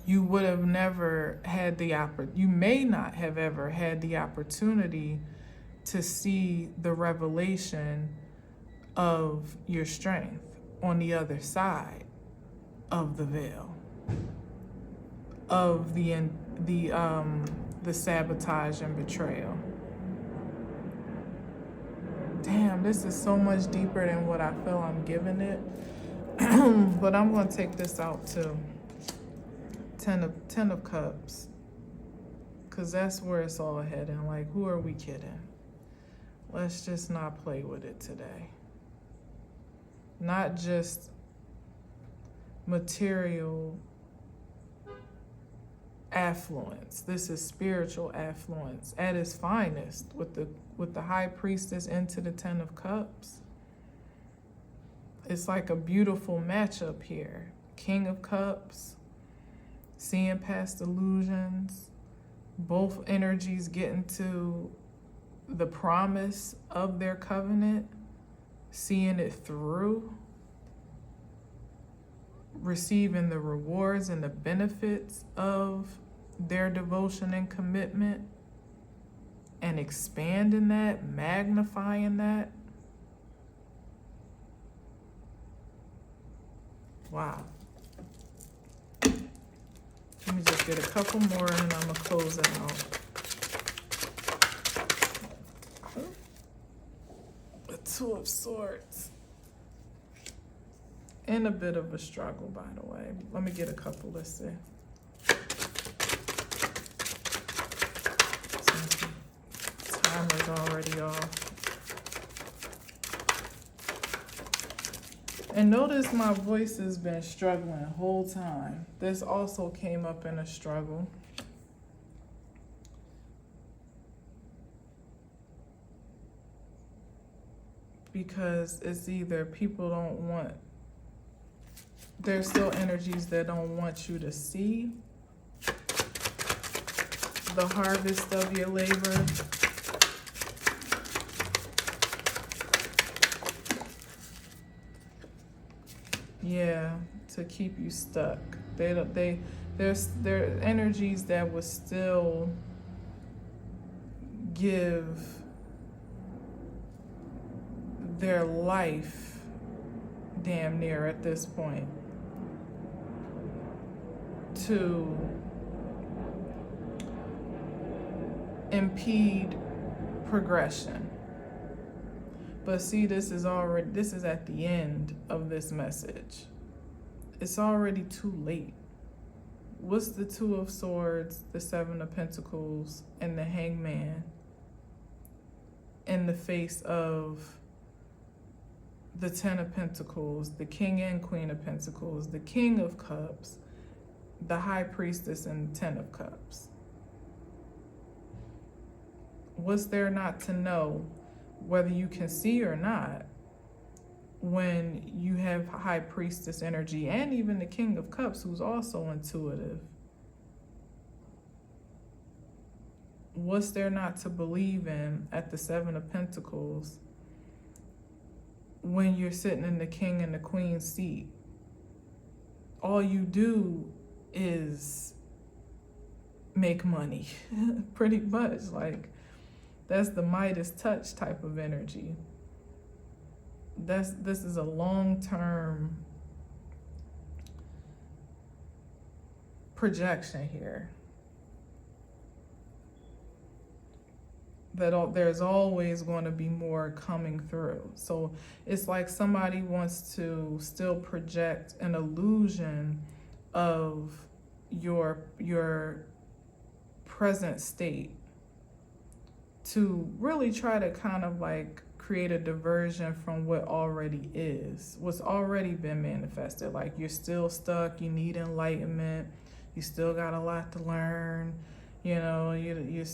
you would have never had you may not have ever had the opportunity to see the revelation of your strength on the other side of the veil, of the sabotage and betrayal. Damn, this is so much deeper than what I feel I'm giving it. But I'm gonna take this out too. Ten of Cups, because that's where it's all heading. Like, who are we kidding? Let's just not play with it today. Not just material affluence. This is spiritual affluence at its finest, with the High Priestess into the Ten of Cups. It's like a beautiful matchup here. King of Cups, seeing past illusions, both energies getting to the promise of their covenant, seeing it through, receiving the rewards and the benefits of their devotion and commitment, and expanding that, magnifying that. Wow. Let me just get a couple more and then I'm gonna close it out. The Two of Swords. And a bit of a struggle, by the way. Let me get a couple, let's see. Timer's already off. And notice my voice has been struggling the whole time. This also came up in a struggle. Because it's either people don't want, there's still energies that don't want you to see the harvest of your labor. Yeah, to keep you stuck. There's energies that would still give their life damn near at this point to impede progression. But see, this is at the end of this message. It's already too late. What's the Two of Swords, the Seven of Pentacles, and the Hangman in the face of the Ten of Pentacles, the King and Queen of Pentacles, the King of Cups, the High Priestess, and the Ten of Cups? What's there not to know, whether you can see or not, when you have High Priestess energy and even the King of Cups, who's also intuitive? What's there not to believe in at the Seven of Pentacles when you're sitting in the king and the queen seat, all you do is make money, pretty much. Like, that's the Midas touch type of energy. This is a long-term projection here. That there's always going to be more coming through. So it's like somebody wants to still project an illusion of your present state to really try to kind of like create a diversion from what already is, what's already been manifested. Like, you're still stuck, you need enlightenment, you still got a lot to learn. You know, you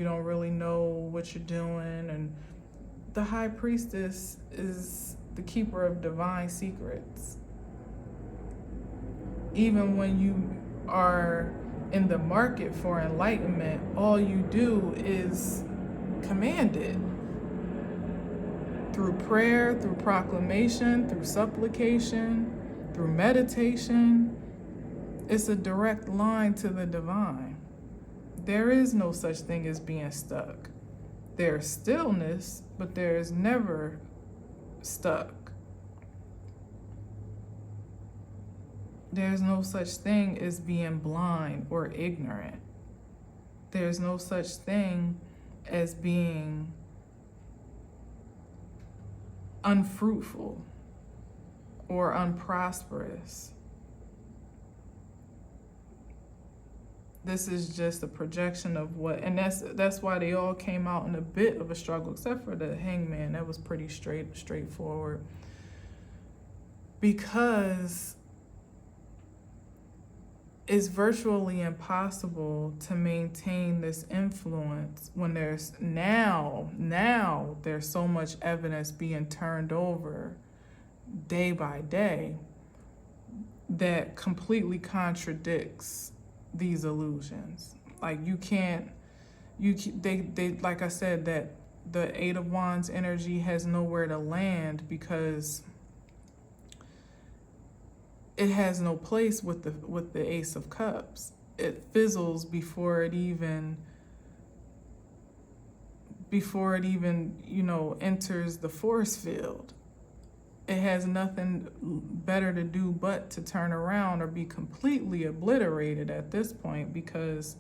don't really know what you're doing. And the high priestess is the keeper of divine secrets. Even when you are in the market for enlightenment, all you do is command it. Through prayer, through proclamation, through supplication, through meditation. It's a direct line to the divine. There is no such thing as being stuck. There's stillness, but there is never stuck. There's no such thing as being blind or ignorant. There's no such thing as being unfruitful or unprosperous. This is just a projection of what, and that's why they all came out in a bit of a struggle, except for the hangman. That was pretty straightforward. Because it's virtually impossible to maintain this influence when there's now there's so much evidence being turned over day by day that completely contradicts these illusions. Like, they like I said, that the Eight of Wands energy has nowhere to land because it has no place with the Ace of Cups. It fizzles before it even enters the force field. It has nothing better to do but to turn around or be completely obliterated at this point, because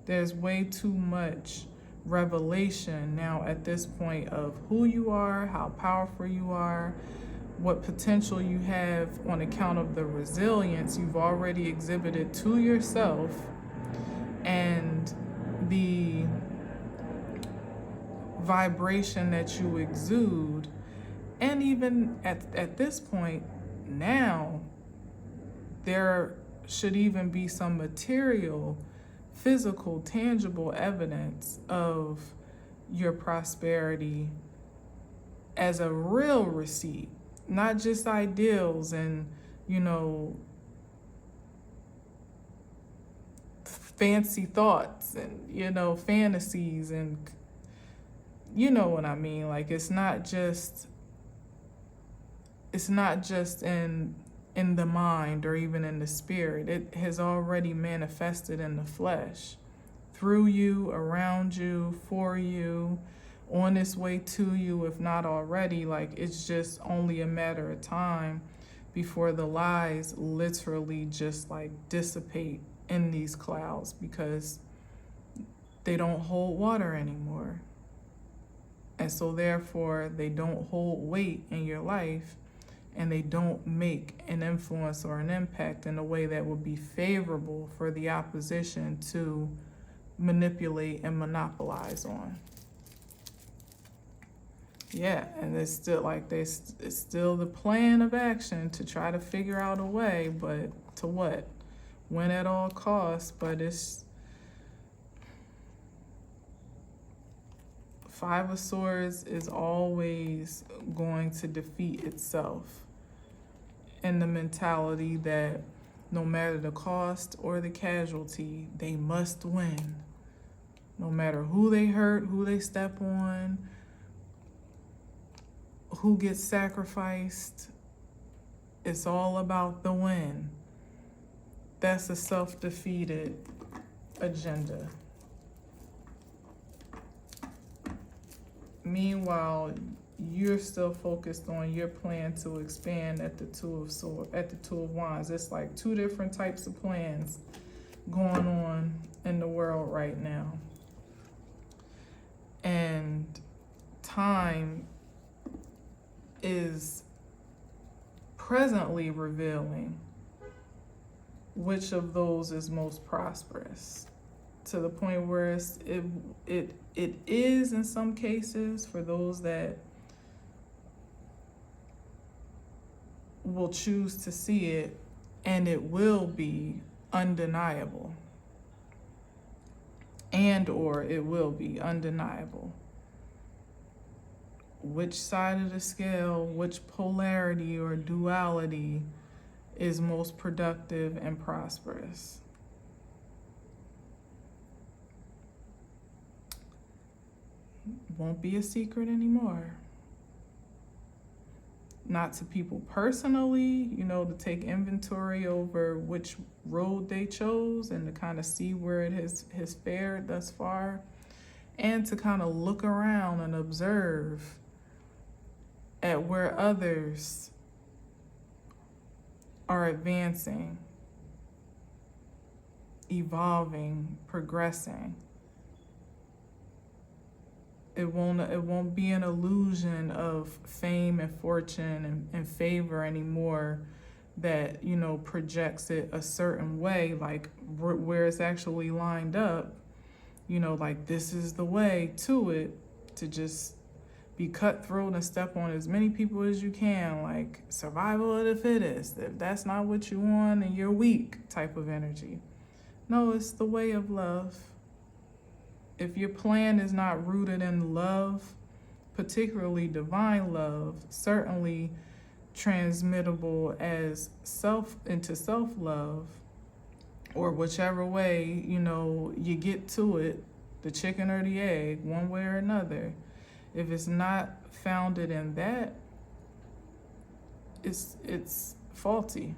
there's way too much revelation now at this point of who you are, how powerful you are, what potential you have on account of the resilience you've already exhibited to yourself, and the vibration that you exude. And even at this point now, there should even be some material, physical, tangible evidence of your prosperity as a real receipt, not just ideals and, fancy thoughts and, fantasies, and you know what I mean. Like, it's not just in the mind or even in the spirit. It has already manifested in the flesh, through you, around you, for you, on its way to you, if not already. Like, it's just only a matter of time before the lies literally just like dissipate in these clouds, because they don't hold water anymore. And so therefore they don't hold weight in your life, and they don't make an influence or an impact in a way that would be favorable for the opposition to manipulate and monopolize on. Yeah, and it's still like it's still the plan of action to try to figure out a way, but to what? Win at all costs. But it's Five of Swords is always going to defeat itself, in the mentality that no matter the cost or the casualty, they must win. No matter who they hurt, who they step on, who gets sacrificed. It's all about the win. That's a self-defeated agenda. Meanwhile, you're still focused on your plan to expand at the Two of Wands. It's like two different types of plans going on in the world right now. And time is presently revealing which of those is most prosperous, to the point where it is in some cases for those that will choose to see it, and it will be undeniable, and or it will be undeniable. Which side of the scale, which polarity or duality is most productive and prosperous? Won't be a secret anymore. Not to people personally, to take inventory over which road they chose and to kind of see where it has fared thus far, and to kind of look around and observe at where others are advancing, evolving, progressing. It won't be an illusion of fame and fortune and favor anymore that, projects it a certain way, like where it's actually lined up, like this is the way to it, to just be cutthroat and step on as many people as you can, like survival of the fittest. If that's not what you want, and you're weak type of energy. No, it's the way of love. If your plan is not rooted in love, particularly divine love, certainly transmittable as into self-love, or whichever way, you get to it, the chicken or the egg, one way or another. If it's not founded in that, it's faulty.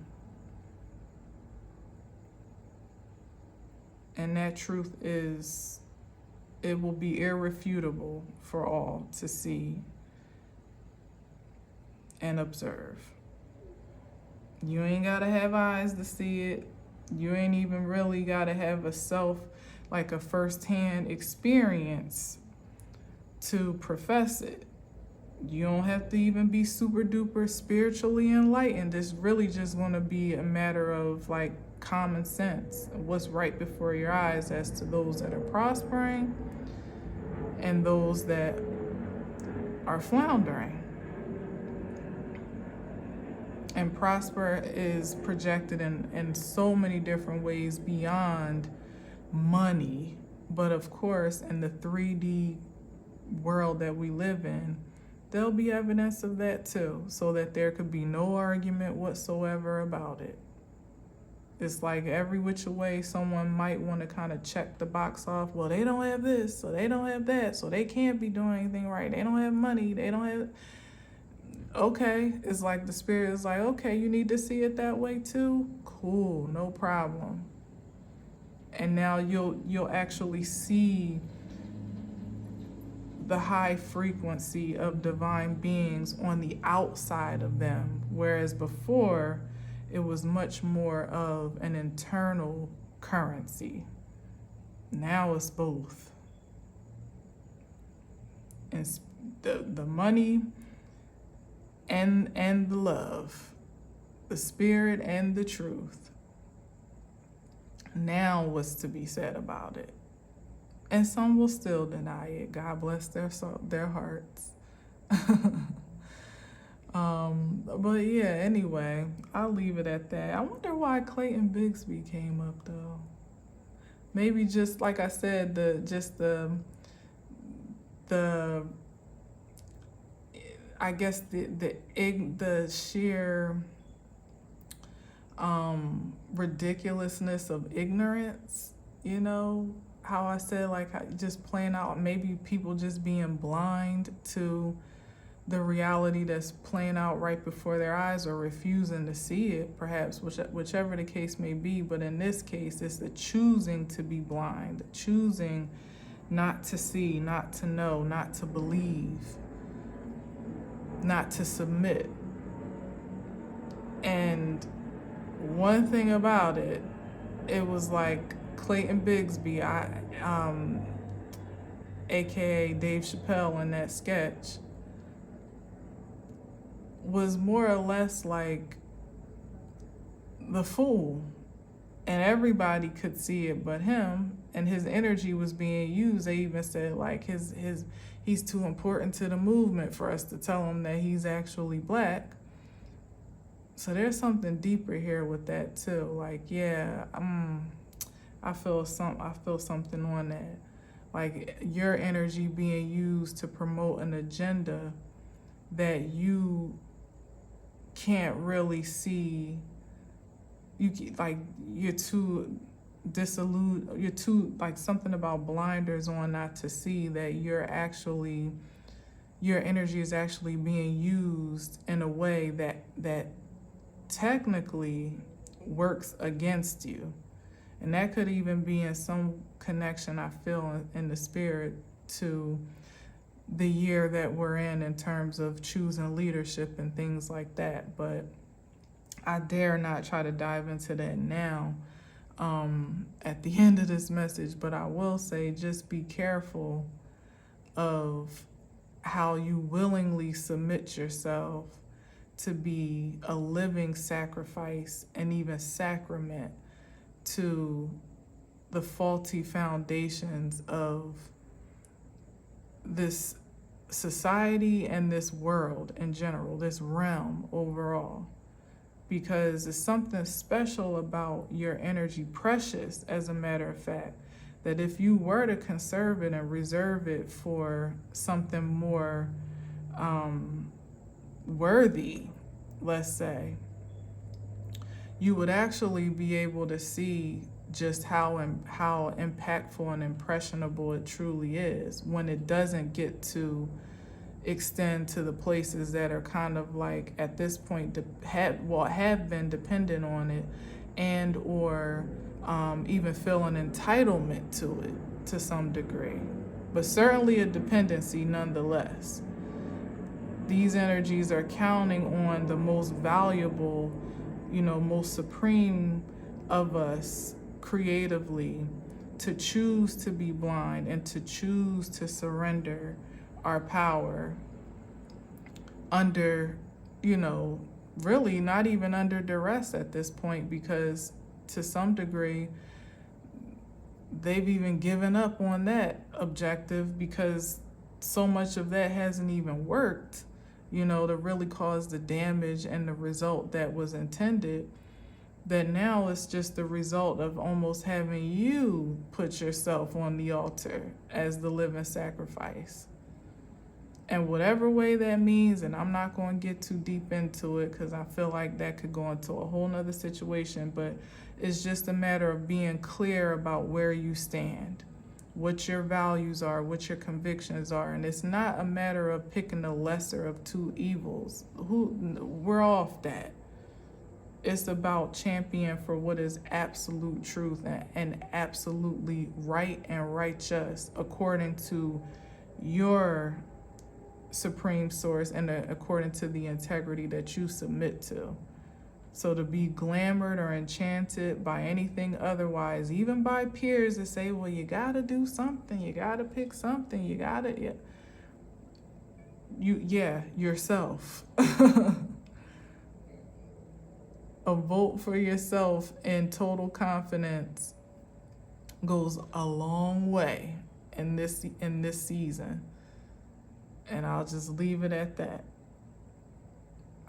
And that truth is, it will be irrefutable for all to see and observe. You ain't gotta have eyes to see it. You ain't even really gotta have a first-hand experience to profess it. You don't have to even be super duper spiritually enlightened. It's really just gonna be a matter of common sense, what's right before your eyes, as to those that are prospering and those that are floundering. And prosper is projected in so many different ways beyond money. But of course, in the 3D world that we live in, there'll be evidence of that too, so that there could be no argument whatsoever about it. It's like every which way someone might want to kind of check the box off. Well, they don't have this, so they don't have that, so they can't be doing anything right. They don't have money, they don't have... Okay, it's like the spirit is like, okay, you need to see it that way too? Cool, no problem. And now you'll actually see the high frequency of divine beings on the outside of them, whereas before it was much more of an internal currency. Now it's both. And the money and the love, the spirit and the truth. Now what's to be said about it? And some will still deny it. God bless their hearts. But yeah, anyway, I'll leave it at that. I wonder why Clayton Bigsby came up though. Maybe just like I said, the I guess the sheer ridiculousness of ignorance, how I said, just playing out, maybe people just being blind to the reality that's playing out right before their eyes, or refusing to see it, perhaps, whichever the case may be. But in this case, it's the choosing to be blind, choosing not to see, not to know, not to believe, not to submit. And one thing about it, it was like Clayton Bigsby, aka Dave Chappelle, in that sketch, was more or less like the fool, and everybody could see it but him, and his energy was being used. They even said like he's too important to the movement for us to tell him that he's actually black. So there's something deeper here with that too. Like, yeah, I feel something on that. Like, your energy being used to promote an agenda that you can't really see. You're too dissolute. You're too, like, something about blinders on, not to see that your energy is actually being used in a way that technically works against you. And that could even be in some connection, I feel, in the spirit to the year that we're in terms of choosing leadership and things like that. But I dare not try to dive into that now at the end of this message. But I will say, just be careful of how you willingly submit yourself to be a living sacrifice and even sacrament to the faulty foundations of this society and this world in general, this realm overall. Because there's something special about your energy, precious as a matter of fact, that if you were to conserve it and reserve it for something more worthy, let's say, you would actually be able to see just how impactful and impressionable it truly is when it doesn't get to extend to the places that are kind of like, at this point, have been dependent on it, and or even feel an entitlement to it to some degree, but certainly a dependency nonetheless. These energies are counting on the most valuable, most supreme of us creatively to choose to be blind and to choose to surrender our power under, really not even under duress at this point, because to some degree they've even given up on that objective, because so much of that hasn't even worked, to really cause the damage and the result that was intended, that now it's just the result of almost having you put yourself on the altar as the living sacrifice. And whatever way that means, and I'm not going to get too deep into it because I feel like that could go into a whole nother situation, but it's just a matter of being clear about where you stand, what your values are, what your convictions are. And it's not a matter of picking the lesser of two evils. We're off that. It's about championing for what is absolute truth and absolutely right and righteous according to your supreme source and according to the integrity that you submit to. So to be glamored or enchanted by anything otherwise, even by peers that say, well, you gotta do something, you gotta pick something, you gotta, yourself. A vote for yourself in total confidence goes a long way in this season. And I'll just leave it at that.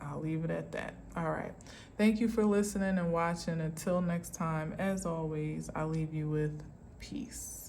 All right. Thank you for listening and watching. Until next time, as always, I leave you with peace.